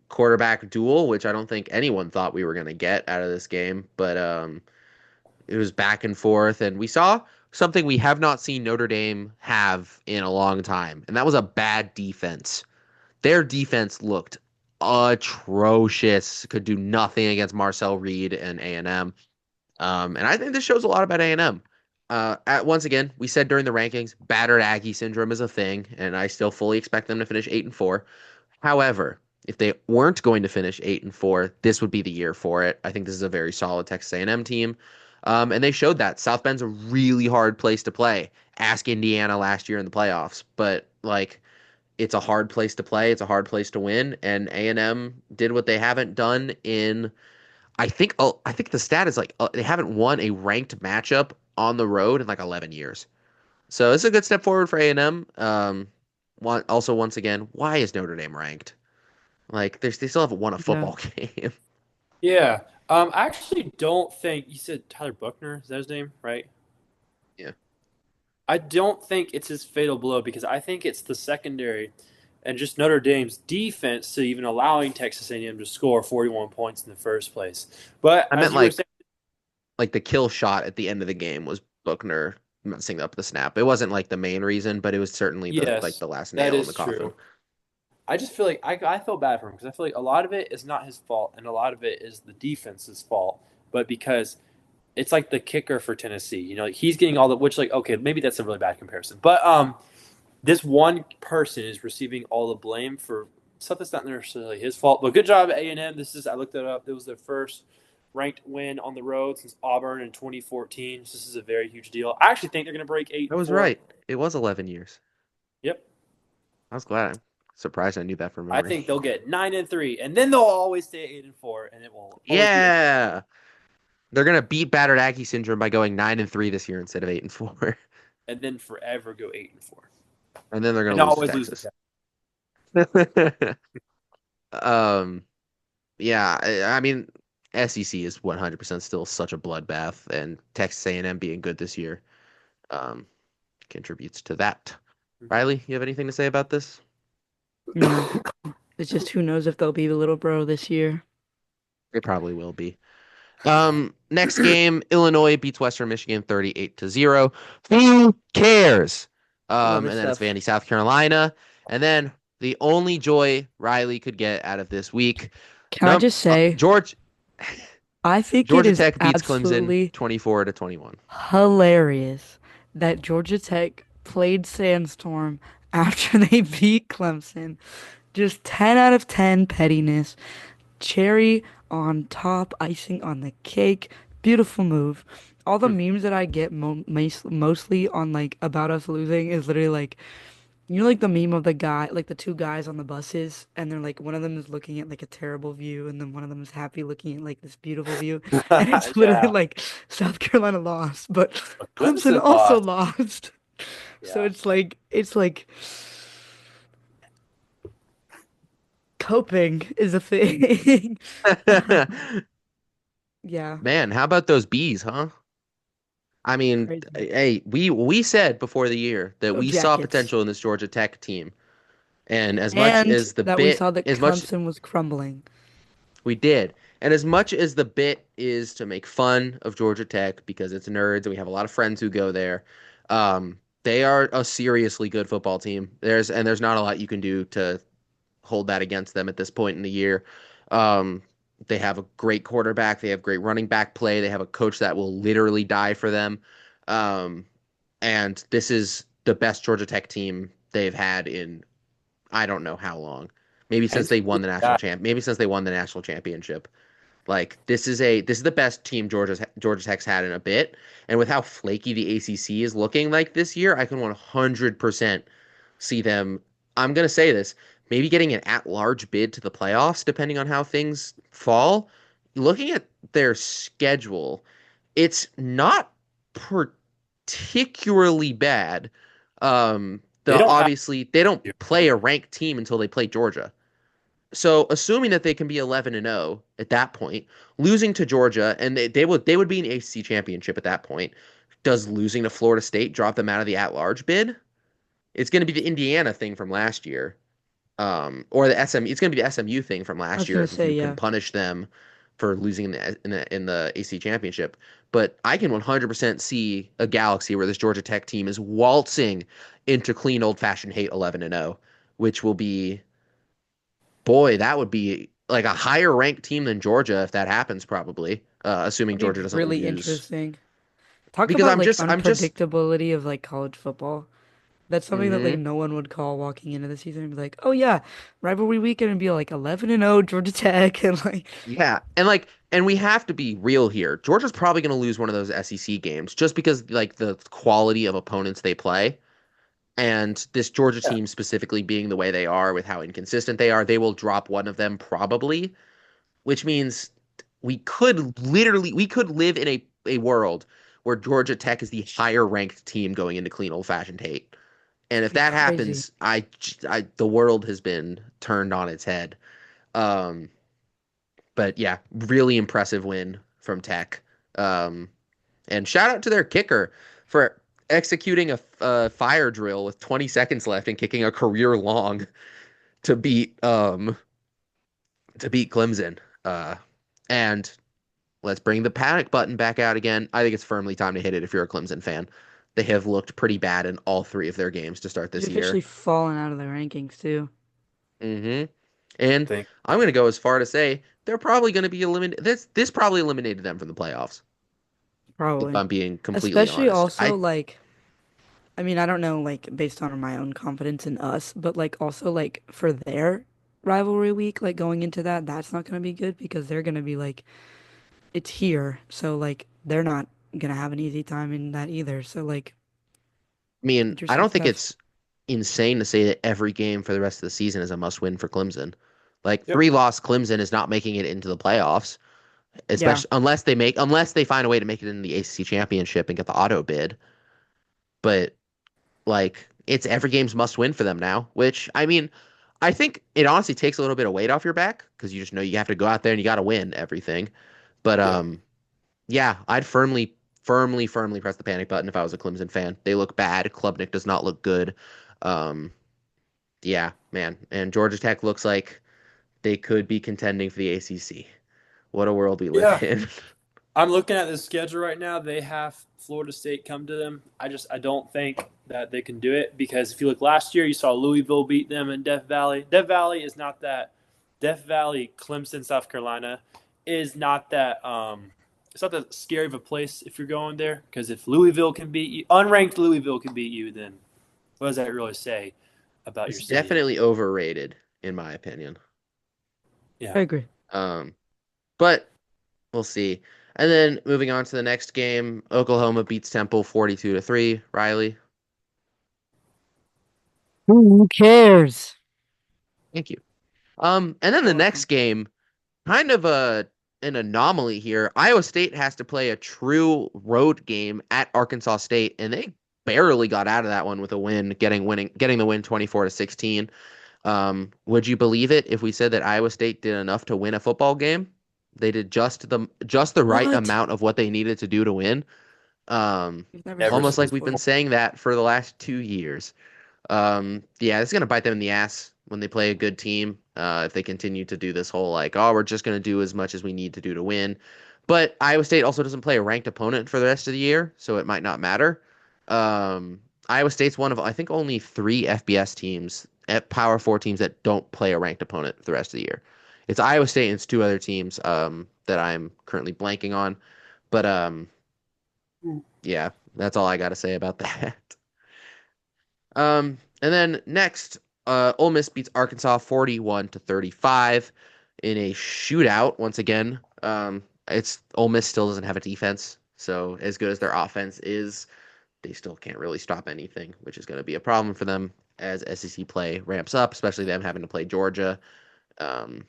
quarterback duel, which I don't think anyone thought we were going to get out of this game. But it was back and forth, and we saw something we have not seen Notre Dame have in a long time, and that was a bad defense. Their defense looked atrocious. Could do nothing against Marcel Reed and A&M. And I think this shows a lot about A&M. Once again, we said during the rankings, battered Aggie syndrome is a thing, and I still fully expect them to finish 8-4. However, if they weren't going to finish 8-4, this would be the year for it. I think this is a very solid Texas A&M team, and they showed that South Bend's a really hard place to play. Ask Indiana last year in the playoffs, but like it's a hard place to play. It's a hard place to win, and A&M did what they haven't done in. I think the stat is like they haven't won a ranked matchup on the road in like 11 years. So it's a good step forward for A&M. Also, once again, why is Notre Dame ranked? Like they still haven't won a yeah. football game. Yeah. I actually don't think you said Tyler Buchner. Is that his name, right? Yeah, I don't think it's his fatal blow because I think it's the secondary and just Notre Dame's defense to even allowing Texas A&M to score 41 points in the first place. But I as meant you were saying, like the kill shot at the end of the game was Buckner messing up the snap. It wasn't like the main reason, but it was certainly yes, the last that nail in the is coffin. true. I just feel like I feel bad for him because I feel like a lot of it is not his fault and a lot of it is the defense's fault. But because it's like the kicker for Tennessee, like he's getting all the which like okay maybe that's a really bad comparison, but this one person is receiving all the blame for stuff that's not necessarily his fault. But good job, A&M. I looked it up. It was their first ranked win on the road since Auburn in 2014. So this is a very huge deal. I actually think they're going to break eight I and was four. right. It was 11 years. Yep. I was glad. I'm surprised I knew that from I memory. think they'll get 9-3, and then they'll always stay 8-4, and it will always be. Yeah. They're gonna beat battered Aggie syndrome by going 9-3 this year instead of 8-4. And then forever go 8-4. and then they're going And to lose to always lose to Texas. Texas. um, yeah, I mean, SEC is 100% still such a bloodbath, and Texas A&M being good this year um, contributes to that. Riley, you have anything to say about this? No, it's just who knows if they'll be the little bro this year. It probably will be. Next game, Illinois beats Western Michigan 38-0. Who cares? Love And it then it's stuff. Vandy, South Carolina. And then the only joy Riley could get out of this week, Can I just say, George I think it Georgia is Tech beats Clemson absolutely 24-21. hilarious that Georgia Tech played Sandstorm after they beat Clemson. Just 10 out of 10 pettiness. Cherry on top, icing on the cake. Beautiful move. All the Hmm. memes that I get mostly on like about us losing is literally like, you know, like the meme of the guy, like the two guys on the buses, and they're like, one of them is looking at like a terrible view, and then one of them is happy looking at like this beautiful view. And it's literally Yeah. like South Carolina lost, but Clemson Clemson also lost. lost. So Yeah. it's like coping is a thing. Yeah, Man, how about those bees, huh? I mean, crazy. hey, we said before the year that Go we saw Jackets. potential in this Georgia Tech team. And as much And as the that we bit, saw that as much Clemson was crumbling. we did, and as much as the bit is to make fun of Georgia Tech because it's nerds and we have a lot of friends who go there, they are a seriously good football team. There's not a lot you can do to hold that against them at this point in the year. Um, they have a great quarterback. They have great running back play. They have a coach that will literally die for them. Um, and this is the best Georgia Tech team they've had in I don't know how long. Maybe since And they won the national yeah, champ. Maybe since they won the national championship. Like this is the best team Georgia Tech's had in a bit, and with how flaky the ACC is looking like this year, I can 100% see them. I'm gonna say this, maybe getting an at-large bid to the playoffs, depending on how things fall. Looking at their schedule, it's not particularly bad. they don't have They don't you. play a ranked team until they play Georgia. So assuming that they can be 11-0 at that point, losing to Georgia and they would be an ACC championship at that point. Does losing to Florida State drop them out of the at-large bid? It's going to be the Indiana thing from last year, or the SM. It's going to be the SMU thing from I last was year gonna if say, you can yeah. punish them for losing in the ACC championship. But I can 100% see a galaxy where this Georgia Tech team is waltzing into clean old-fashioned hate 11-0, which will be boy, that would be like a higher ranked team than Georgia if that happens, probably, assuming That'd Georgia be doesn't really lose. interesting. Talk Because about like I'm just, unpredictability of like college football. That's something that like hmm no one would call walking into the season and be like, "Oh yeah, rivalry weekend," and be like 11-0 Georgia Tech and like yeah, and we have to be real here. Georgia's probably going to lose one of those SEC games just because like the quality of opponents they play, and this Georgia Yeah. team specifically being the way they are with how inconsistent they are, they will drop one of them probably, which means we could live in a world where Georgia Tech is the higher ranked team going into clean old fashioned hate. And it'd if be that crazy. happens, the world has been turned on its head. Um, but yeah, really impressive win from Tech. Um, and shout out to their kicker for executing a fire drill with 20 seconds left and kicking a career long to beat Clemson. And let's bring the panic button back out again. I think it's firmly time to hit it if you're a Clemson fan. They have looked pretty bad in all three of their games to start They've this officially year. fallen out of the rankings too. hmm And Think. I'm going to go as far to say they're probably going to be eliminated. This probably eliminated them from the playoffs, if Probably. I'm being completely Especially honest. also like I mean, I don't know like based on my own confidence in us, but like also like for their rivalry week, like going into that, that's not gonna be good because they're gonna be like it's here. So like they're not gonna have an easy time in that either. So like I I interesting don't think stuff. it's insane to say that every game for the rest of the season is a must win for Clemson. Like Yep. three-loss Clemson is not making it into the playoffs, Yeah. especially unless they find a way to make it in the ACC championship and get the auto bid. But like it's every game's must win for them now, which I mean, I think it honestly takes a little bit of weight off your back because you just know you have to go out there and you got to win everything. But Yeah. yeah, I'd firmly press the panic button if I was a Clemson fan. They look bad. Klubnik does not look good. Um, yeah, man. And Georgia Tech looks like they could be contending for the ACC. What a world we live Yeah. in. I'm looking at the schedule right now. They have Florida State come to them. I don't think that they can do it because if you look last year, you saw Louisville beat them in Death Valley. Death Valley is not that. Death Valley, Clemson, South Carolina, is not that. It's not that scary of a place if you're going there because if Louisville can beat you, unranked Louisville can beat you, then what does that really say about your It's city? definitely overrated, in my opinion. I Yeah. agree. Um, but we'll see. And then moving on to the next game, Oklahoma beats Temple 42-3. Riley, Who cares? thank you. And then You're the next welcome. game, kind of an anomaly here. Iowa State has to play a true road game at Arkansas State, and they barely got out of that one with a win, getting the win 24-16. Would you believe it if we said that Iowa State did enough to win a football game? They did just the right What? amount of what they needed to do to win. You've never Never seen Almost this like seen we've been before. saying that for the last 2 years. Yeah, it's gonna bite them in the ass when they play a good team. If they continue to do this whole like, oh, we're just gonna do as much as we need to do to win. But Iowa State also doesn't play a ranked opponent for the rest of the year, so it might not matter. Um, Iowa State's one of I think only three FBS teams at Power Four teams that don't play a ranked opponent for the rest of the year. It's Iowa State and it's two other teams that I'm currently blanking on. But yeah, that's all I got to say about that. And then next, Ole Miss beats Arkansas 41-35 in a shootout. Once again, it's Ole Miss still doesn't have a defense, so as good as their offense is, they still can't really stop anything, which is going to be a problem for them as SEC play ramps up, especially them having to play Georgia, um,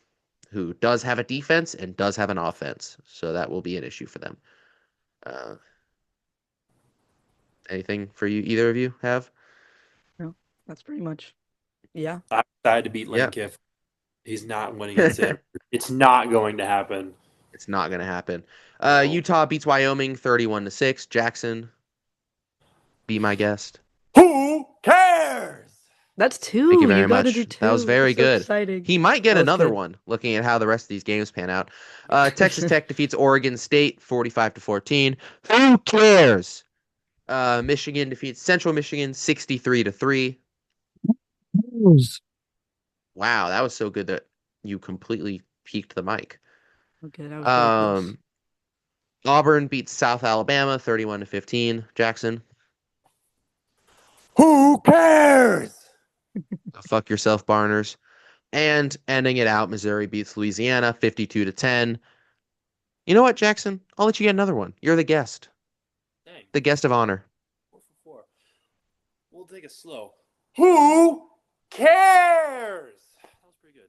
who does have a defense and does have an offense, so that will be an issue for them. Uh, Anything for you, either of you have? No, that's pretty much. Yeah. I'm excited to beat Lane Yeah. Kiffin. He's not winning at Stanford. It's not going to happen. It's not going to happen. No. Utah beats Wyoming 31-6. Jackson, be my guest. Who cares? That's Thank you two. You very got to do much. That was two. very That's so good. exciting. He might get That was another good. one looking at how the rest of these games pan out. Texas Tech defeats Oregon State 45-14. Who cares? Michigan defeats Central Michigan 63-3. Yes. Wow, that was so good that you completely peaked the mic. Okay, that was very close. Um, Auburn beats South Alabama 31-15. Jackson, Who cares? go fuck yourself, Barners. And ending it out, Missouri beats Louisiana 52-10. You know what, Jackson? I'll let you get another one. You're Dang. the guest of honor. 4 for 4. We'll take it slow. Who cares? That was pretty good.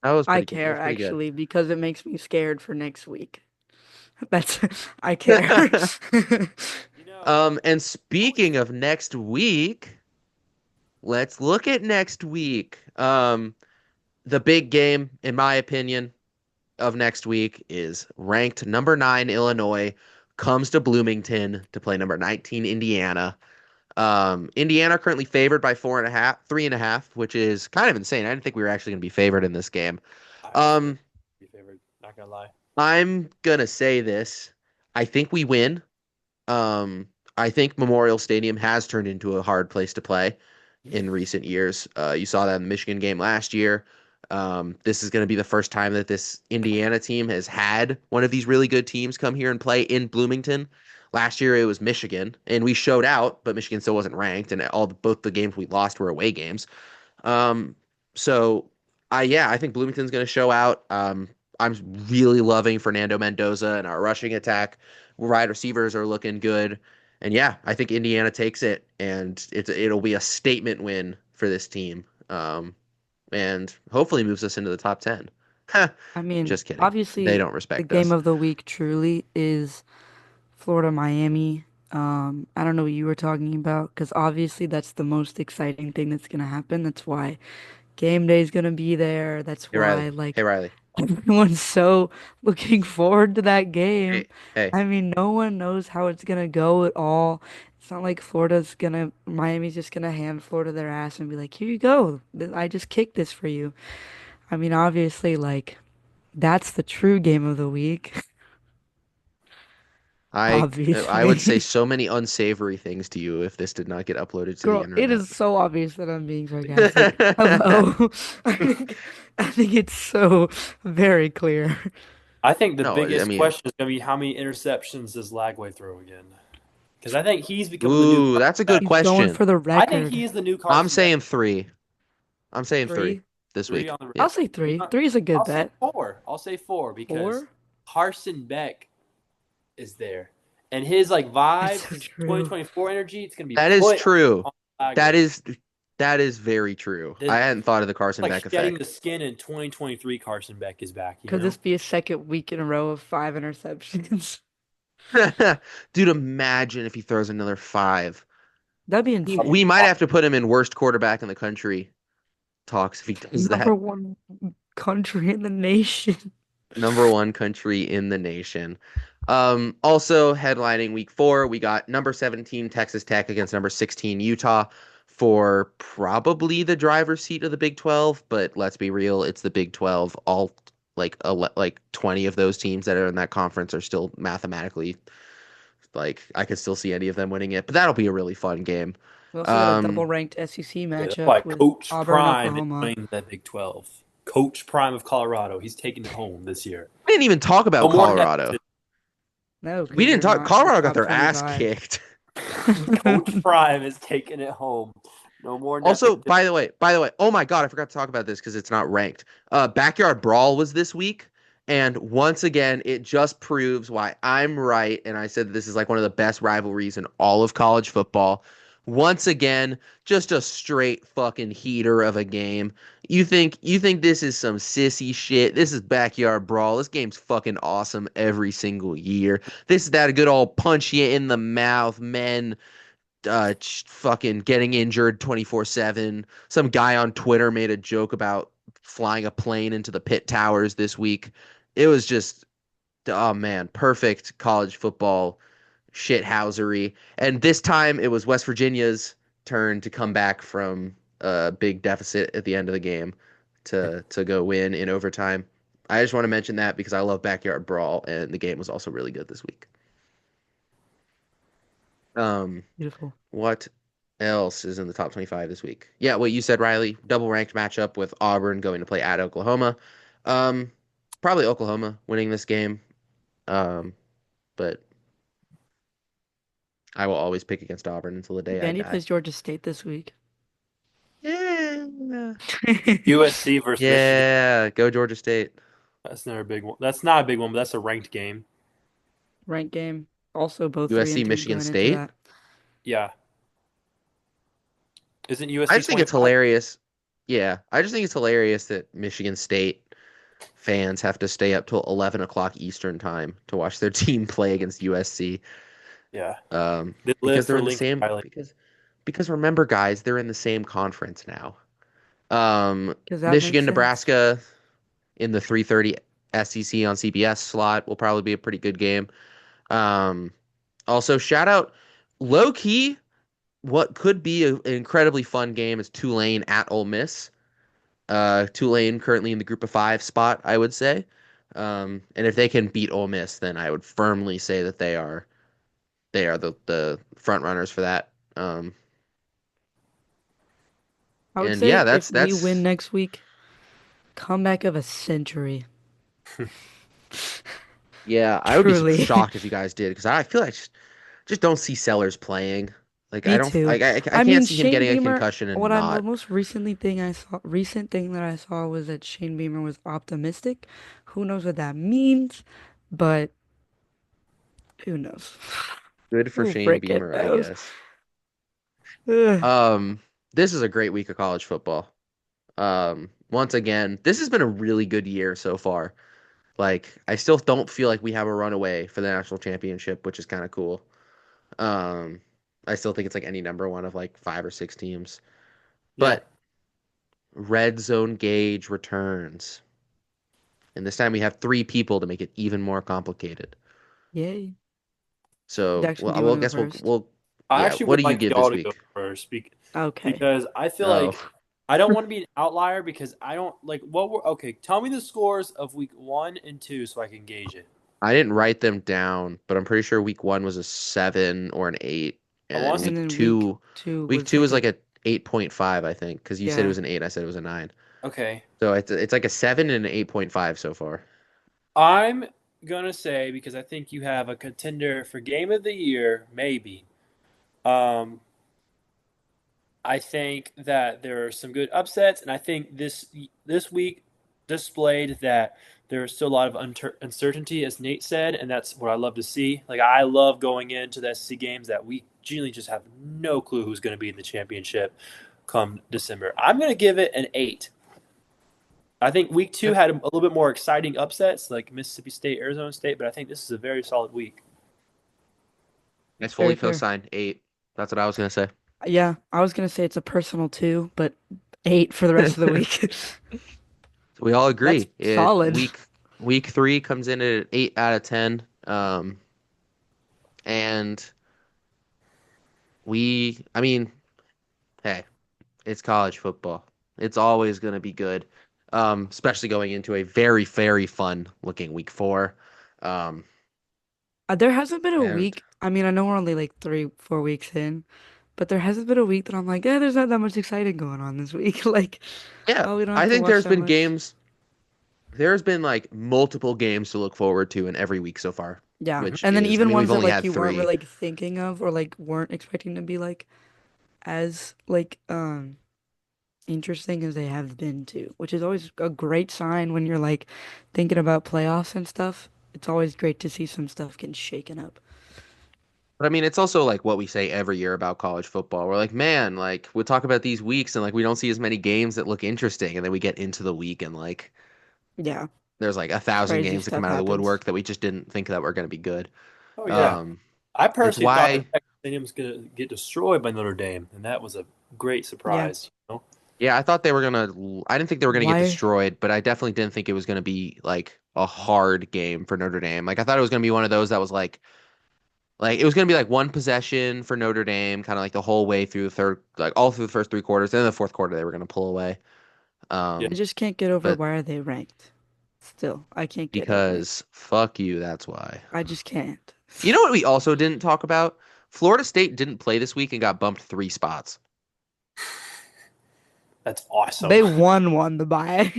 That was I pretty good. That care was pretty good. actually because it makes me scared for next week. That's I care. You know, And speaking of next week, let's look at next week. The big game, in my opinion, of next week is ranked number 9 Illinois comes to Bloomington to play number 19 Indiana. Indiana currently favored by 4.5, 3.5, which is kind of insane. I didn't think we were actually going to be favored in this game. I actually Um, be favored. Not gonna lie. I'm gonna say this. I think we win. I think Memorial Stadium has turned into a hard place to play in recent years. You saw that in the Michigan game last year. This is going to be the first time that this Indiana team has had one of these really good teams come here and play in Bloomington. Last year it was Michigan, and we showed out, but Michigan still wasn't ranked, and both the games we lost were away games. Um, so yeah, I think Bloomington's going to show out. I'm really loving Fernando Mendoza and our rushing attack. Wide receivers are looking good. And yeah, I think Indiana takes it, and it'll be a statement win for this team, and hopefully moves us into the top 10. I mean, Just kidding. They obviously, don't the respect game us. of the week truly is Florida Miami. I don't know what you were talking about because obviously that's the most exciting thing that's gonna happen. That's why game day is gonna be there. That's Hey Riley. why Hey like Riley. everyone's so looking forward to that game. Hey hey. I mean, no one knows how it's gonna go at all. It's not like Miami's just gonna hand Florida their ass and be like, here you go. I just kicked this for you. I mean, obviously, like, that's the true game of the week. I would say Obviously. so many unsavory things to you if this did not get uploaded to the Girl, it internet. is so obvious that I'm being sarcastic. Hello. I think it's so very clear. I think the No, I biggest mean, question is going to be how many interceptions does Lagway throw again? Because I think he's becoming the new ooh, Carson that's a good Beck. He's going question. for the I think record. he is the new I'm Carson Beck. saying three. I'm saying three Three. this Three week. on the. Yeah. I'll say three. Three is a good I'll say bet. four. I'll say four because Four? Carson Beck is there, and his like That's vibes, so his true. 2024 energy, it's going to be That is put true. on That Lagway. is that is very true. I The, hadn't thought of the Carson like Beck shedding the effect. skin in 2023. Carson Beck is back. You Could know. this be a second week in a row of five interceptions? Dude, imagine if he throws another five. That'd be We insane. might have to put him in worst quarterback in the country talks if he does Number that. one country in the nation. Number one country in the nation. Also headlining week 4, we got number 17 Texas Tech against number 16 Utah for probably the driver's seat of the Big 12, but let's be real, it's the Big 12. All like 20 of those teams that are in that conference are still mathematically like I could still see any of them winning it, but that'll be a really fun game. We also got a Um, double-ranked SEC Yeah, that's matchup why with Coach Auburn, Prime is Oklahoma. winning the Big 12. Coach Prime of Colorado, he's taking it home this year. we didn't even talk No about more Colorado. nepotism. No, We because didn't they're talk. not in the Colorado got top their ass 25. kicked. Coach Prime is taking it home. No more Also, nepotism. by the way, oh my God, I forgot to talk about this because it's not ranked. Backyard Brawl was this week, and once again, it just proves why I'm right. And I said this is like one of the best rivalries in all of college football. Once again, just a straight fucking heater of a game. You think this is some sissy shit? This is Backyard Brawl. This game's fucking awesome every single year. This is that good old punch you in the mouth, men fucking getting injured 24/7. Some guy on Twitter made a joke about flying a plane into the pit towers this week. It was just, oh man, perfect college football shithousery. And this time it was West Virginia's turn to come back from a big deficit at the end of the game to go win in overtime. I just want to mention that because I love Backyard Brawl, and the game was also really good this week. Um, Beautiful. What else is in the top 25 this week? Yeah, what you said, Riley. Double ranked matchup with Auburn going to play at Oklahoma. Um, Probably Oklahoma winning this game. But I will always pick against Auburn until the day I Vandy die. plays Georgia State this week. Yeah. USC versus Michigan. Yeah, go Georgia State. That's not a big one. That's not a big one, but that's a ranked game. Ranked game. Also, both three USC and two Michigan going into State. that. Yeah. Isn't I USC just think it's 25? hilarious. Yeah, I just think it's hilarious that Michigan State fans have to stay up till 11 o'clock Eastern time to watch their team play against USC. Yeah. They live Because they're for in the Lincoln same Riley. because remember guys, they're in the same conference now. Does that make Michigan, sense? Nebraska in the 3:30 SEC on CBS slot will probably be a pretty good game. Um, Also shout out low key what could be an incredibly fun game is Tulane at Ole Miss. Tulane currently in the group of 5 spot, I would say. And if they can beat Ole Miss, then I would firmly say that they are the front runners for that. I would And yeah, say that's if we win that's next week, comeback of a century. yeah, I would be Truly. shocked if you guys did because I feel like just don't see Sellers playing. Like I Me don't too. I I can't mean, see him Shane getting a Beamer, concussion and not. the most recent thing that I saw was that Shane Beamer was optimistic. Who knows what that means, but who knows? Good for Who Shane frickin' Beamer, I knows? guess. Ugh. Um, this is a great week of college football. Once again, this has been a really good year so far. Like, I still don't feel like we have a runaway for the national championship, which is kind of cool. Um, I still think it's like any number one of like 5 or 6 teams. Yeah. But red zone gauge returns. And this time we have 3 people to make it even more complicated. Yay. So, Jackson, well, do you want to go guess first? I yeah. actually What would do you like give y'all this to go week? first Okay. because I feel Oh, like I don't want to be an outlier because I don't like what were okay. Tell me the scores of week 1 and 2 so I can gauge it. I didn't write them down, but I'm pretty sure week 1 was a 7 or an 8, I and want then to say And then week two week was two like was a, like a 8.5, I think, because you said it yeah. was an 8, I said it was a 9. okay. So it's like a 7 and an 8.5 so far. I'm gonna say because I think you have a contender for game of the year, maybe. Um, I think that there are some good upsets, and I think this week displayed that there is still a lot of uncertainty, as Nate said, and that's what I love to see. Like I love going into the SEC games that we genuinely just have no clue who's going to be in the championship come December. I'm going to give it an 8. I think week 2 Yeah. had a little bit more exciting upsets like Mississippi State, Arizona State, but I think this is a very solid week. I That's fully very fair. co-signed 8. That's what I was gonna say. Yeah, I was gonna say it's a personal 2, but 8 for the rest of the week. So we all That's agree. It solid. week 3 comes in at an 8 out of 10. And I mean, hey, it's college football. It's always gonna be good. Especially going into a very, very fun looking week 4. Um, There hasn't been a and week. I mean, I know we're only like 3, 4 weeks in, but there hasn't been a week that I'm like, yeah, there's not that much exciting going on this week. Like, yeah, oh, we don't have I to think watch there's that been much. games. There's been like multiple games to look forward to in every week so far, Yeah, Mhm. which and then is, I even mean, ones we've that only like had you weren't really 3. like thinking of or like weren't expecting to be like as like interesting as they have been too, which is always a great sign when you're like thinking about playoffs and stuff. It's always great to see some stuff getting shaken up. But I mean, it's also like what we say every year about college football. We're like, man, like we'll talk about these weeks and like we don't see as many games that look interesting, and then we get into the week and like Yeah, there's like 1,000 crazy games that come stuff out of the happens. woodwork that we just didn't think that were going to be good. Oh yeah. Um, I it's personally thought that why, Texas A&M was going to get destroyed by Notre Dame, and that was a great Yeah, surprise. You know? yeah, I thought they were gonna. I didn't think they were gonna get why? destroyed, but I definitely didn't think it was gonna be like a hard game for Notre Dame. Like I thought it was gonna be one of those that was like it was gonna be like one possession for Notre Dame, kind of like the whole way through the third, like all through the first 3 quarters. Then the fourth quarter they were gonna pull away. Yeah. I Um, just can't get over but why are they ranked. Still, I can't get over it. because fuck you, that's why. I just can't. You know what we also didn't talk about? Florida State didn't play this week and got bumped 3 spots. That's awesome. They won the bye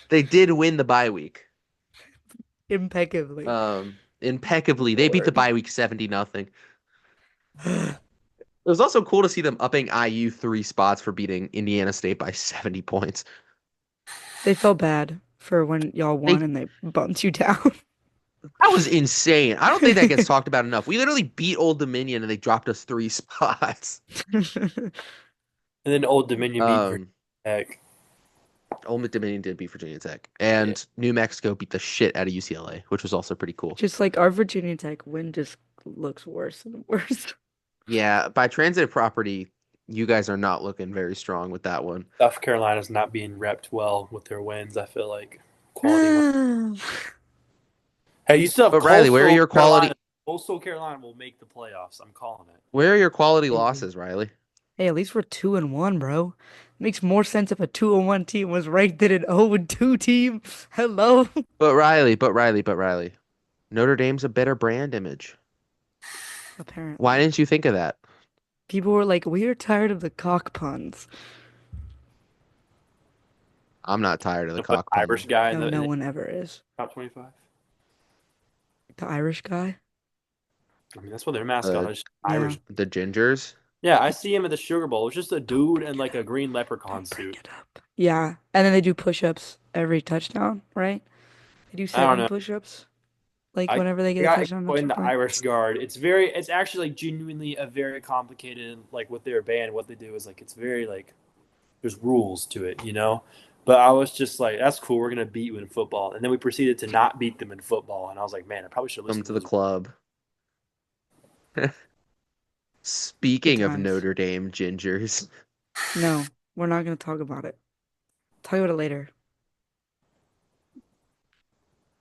They did win the bye week. impeccably. Impeccably. They beat the Lord. bye week 70-0. It was also cool to see them upping IU 3 spots for beating Indiana State by 70 points. They felt bad for when y'all They won and they bumped you down. That was insane. I don't think that gets talked about enough. We literally beat Old Dominion and they dropped us 3 spots. And then Old Dominion beat Virginia Um, Tech. Old Dominion did beat Virginia Tech, Yeah. and New Mexico beat the shit out of UCLA, which was also pretty cool. Just like our Virginia Tech win just looks worse and worse. Yeah, by transitive property, you guys are not looking very strong with that one. South Carolina's not being repped well with their wins, I feel like. Quality wise. Hey, you still have But Riley, Coastal Carolina. Coastal Carolina will make the playoffs. I'm calling it. where are your quality Hey, losses, Riley? at least we're 2-1, bro. Makes more sense if a 2-1 team was ranked than an 0-2 team. Hello. But Riley, Notre Dame's a better brand image. Why Apparently. didn't you think of that? People were like, we are tired of the cock puns. I'm not tired of the To put cock Irish puns. guy No, in no the one ever is. top 25. The Irish guy? I mean, that's what their mascot The is. Yeah. Irish. the Gingers. Yeah, I see him at the Sugar Bowl. It's just a dude in Bring it like a up. green leprechaun Don't bring suit. it up. Yeah. And then they do push-ups every touchdown, right? They do I don't 7 know. push-ups, like I whenever they get a got touchdown at in some the point. Irish Guard. It's actually like genuinely a very complicated like with their band. What they do is like it's very like there's rules to it, you know. But I was just like, that's cool. We're gonna beat you in football, and then we proceeded to not beat them in football. And I was like, man, I probably should Come listen to to the those. club. Good Speaking of times. Notre Dame Gingers, No, we're not gonna talk about it. Talk about it later.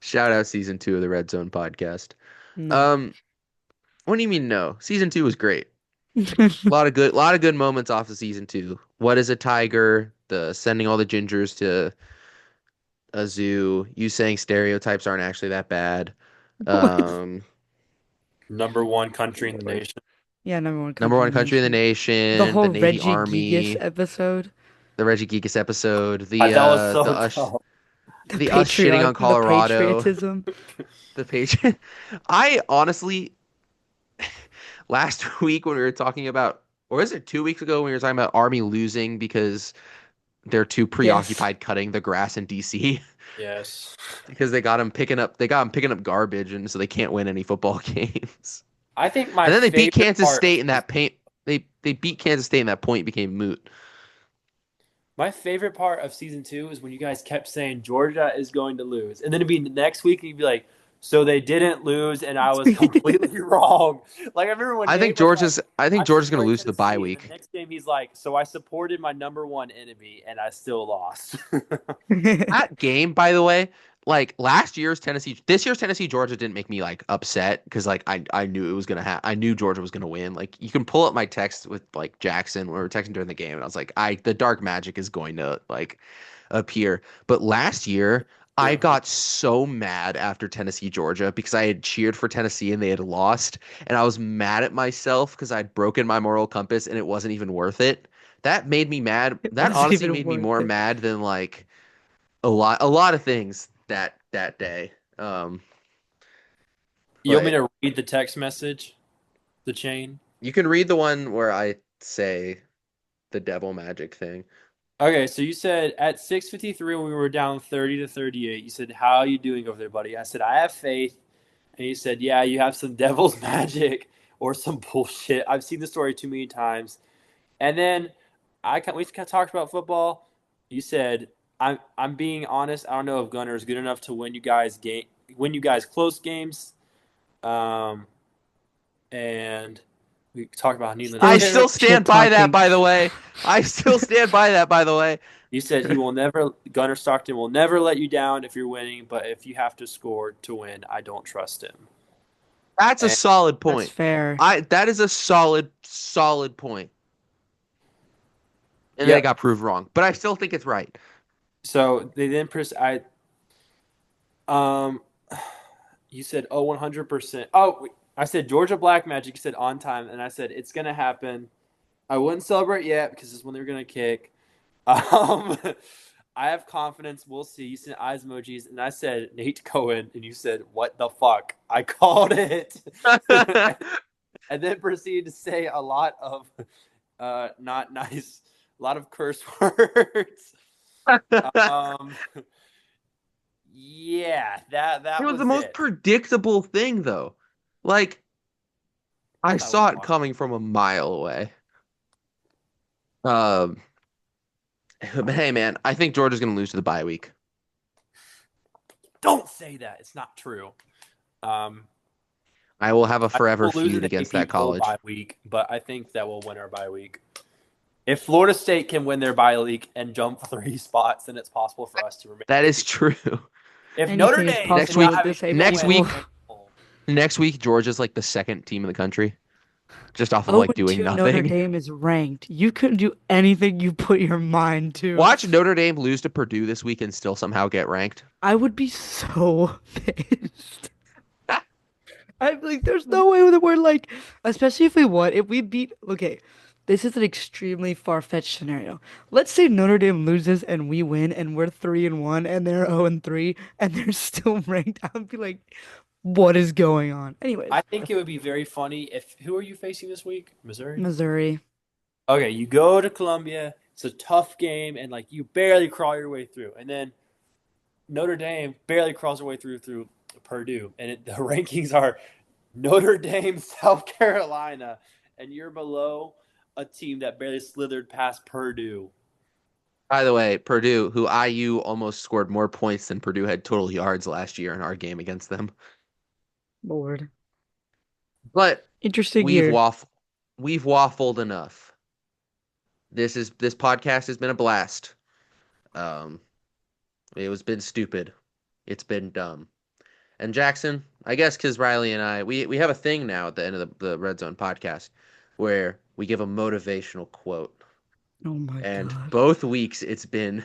shout out season 2 of the Red Zone podcast. No. Um, what do you mean no? Season 2 was great. A lot of good moments off of season 2. What is a tiger? The sending all the gingers to a zoo. You saying stereotypes aren't actually that bad. What? Um, Number one country in the nation. Yeah, number one Number country one in the country in the nation. The nation, the whole Navy Reggie Gigas Army, episode, the Reggie Geekus episode, That was so dumb. the the us shitting on the Colorado, patriotism. the Patriot. I honestly, last week when we were talking about, or was it 2 weeks ago when we were talking about Army losing because they're too Yes. preoccupied cutting the grass in DC Yes. because they got him picking up garbage and so they can't win any football games. I think my And then they beat favorite Kansas part of State in that paint. They beat Kansas State and that point became moot. my favorite part of season two is when you guys kept saying Georgia is going to lose, and then it'd be next week and you'd be like, "So they didn't lose," and I was completely wrong. Like I remember when I think Nate was like, Georgia's I think "I'm Georgia's going to supporting lose the bye Tennessee," and the week. next game he's like, "So I supported my number one enemy and I still lost." That game, by the way, like this year's Tennessee Georgia didn't make me like upset because like I knew it was gonna happen. I knew Georgia was gonna win. Like you can pull up my text with like Jackson when we were texting during the game, and I was like, the dark magic is going to like appear. But last year, I Yeah. got so mad after Tennessee Georgia because I had cheered for Tennessee and they had lost, and I was mad at myself because I'd broken my moral compass and it wasn't even worth it. That made me mad. It That wasn't honestly even made me worth more it. mad than like a lot of things that day. You want me But to read the text message, the chain? you can read the one where I say the devil magic thing. Okay, so you said at 6:53 when we were down 30 to 38, you said, "How are you doing over there, buddy?" I said, "I have faith." And you said, "Yeah, you have some devil's magic or some bullshit." I've seen the story too many times. And then we kind of talked about football. You said, "I'm being honest. I don't know if Gunner is good enough to win you guys close games." Um, and we talked about Neyland I Still Stair. still shit stand by that, talking. by the way. I still stand by that, by the way. You said Gunner Stockton will never let you down if you're winning, but if you have to score to win, I don't trust him. That's a And solid That's point. fair. That is a solid point. And then it yep. got proved wrong. But I still think it's right. So they then um you said 100%. Oh, I said Georgia Black Magic. You said on time, and I said it's gonna happen. I wouldn't celebrate yet because it's when they're gonna kick. Um, I have confidence. We'll see. You sent eyes emojis, and I said Nate Cohen, and you said what the fuck? I called it, and then proceeded to say a lot of not nice, a lot of curse words. Um, yeah, It that was the was most it. predictable thing though. Like I I thought it was saw it fun. coming from a mile away. Um but hey man, I think Georgia's gonna lose to the bye week. Don't say that. It's not true. Um, I will have a I think forever we'll lose feud an against AP that poll college. bye week, but I think that we'll win our bye week. If Florida State can win their bye week and jump 3 spots, then it's possible for us to remain That is undefeated. true. If Notre Anything is Dame Next does possible not week with have a this AP single next win in poll. week the AP poll, next week Georgia's like the second team in the country. Just off of like doing 0-2 Notre nothing. Dame is ranked. You couldn't do anything you put your mind to. Watch Notre Dame lose to Purdue this week and still somehow get ranked. I would be so pissed. I'm like, there's no way that we're like, especially if we won, if we beat, okay, this is an extremely far-fetched scenario. Let's say Notre Dame loses and we win and we're 3-1 and they're 0-3 and they're still ranked. I would be like, what is going on? I Anyways, think it would be very funny if who are you facing this week? Missouri? Missouri. Okay, you go to Columbia, it's a tough game, and like you barely crawl your way through. And then Notre Dame barely crawls their way through Purdue. And the rankings are Notre Dame, South Carolina, and you're below a team that barely slithered past Purdue. By the way, Purdue, who IU almost scored more points than Purdue had total yards last year in our game against them. Lord. But Interesting we've year. waffled. we've waffled enough. This podcast has been a blast. Um, it was been stupid. It's been dumb. And Jackson, I guess because Riley and I, we have a thing now at the end of the Red Zone podcast where we give a motivational quote. Oh my And God. both weeks it's been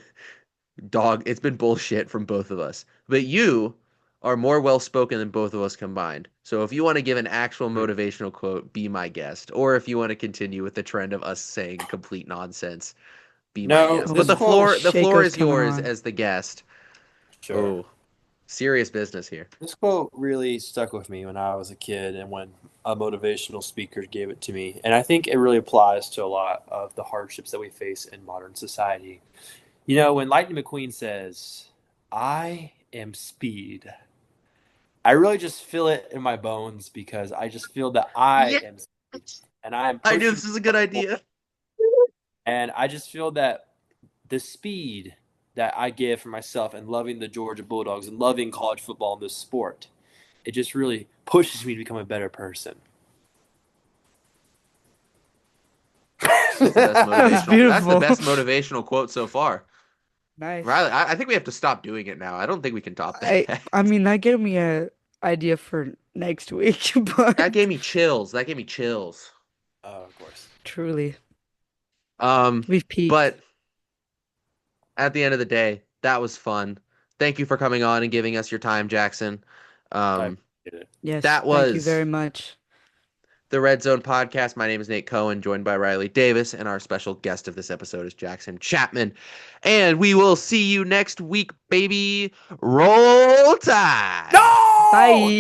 bullshit from both of us. But you are more well spoken than both of us combined. So if you want to give an actual motivational quote, be my guest. Or if you want to continue with the trend of us saying complete nonsense, be my No, guest. But this Oh, quote, the shake floor us is coming yours on. as the guest. sure. Oh, serious business here. This quote really stuck with me when I was a kid and when a motivational speaker gave it to me. And I think it really applies to a lot of the hardships that we face in modern society. You know, when Lightning McQueen says, I am speed, I really just feel it in my bones because I just feel that I Yeah, am speed and I am I knew pushing this was a good myself forward. idea. And I just feel that the speed that I give for myself and loving the Georgia Bulldogs and loving college football and this sport, it just really pushes me to become a better person. That's the best That was motivational. That's the beautiful. best motivational quote so far. Nice. Riley, I think we have to stop doing it now. I don't think we can top I that. I mean that gave me a idea for next week, but That gave me chills. That gave me chills. Oh, of course. truly Um, we've peaked. but at the end of the day, that was fun. Thank you for coming on and giving us your time, Jackson. I Um, appreciate it. Yes, that thank you was very much. the Red Zone Podcast. My name is Nate Cohen, joined by Riley Davis, and our special guest of this episode is Jackson Chapman. And we will see you next week, baby. Roll Tide! No! Bye.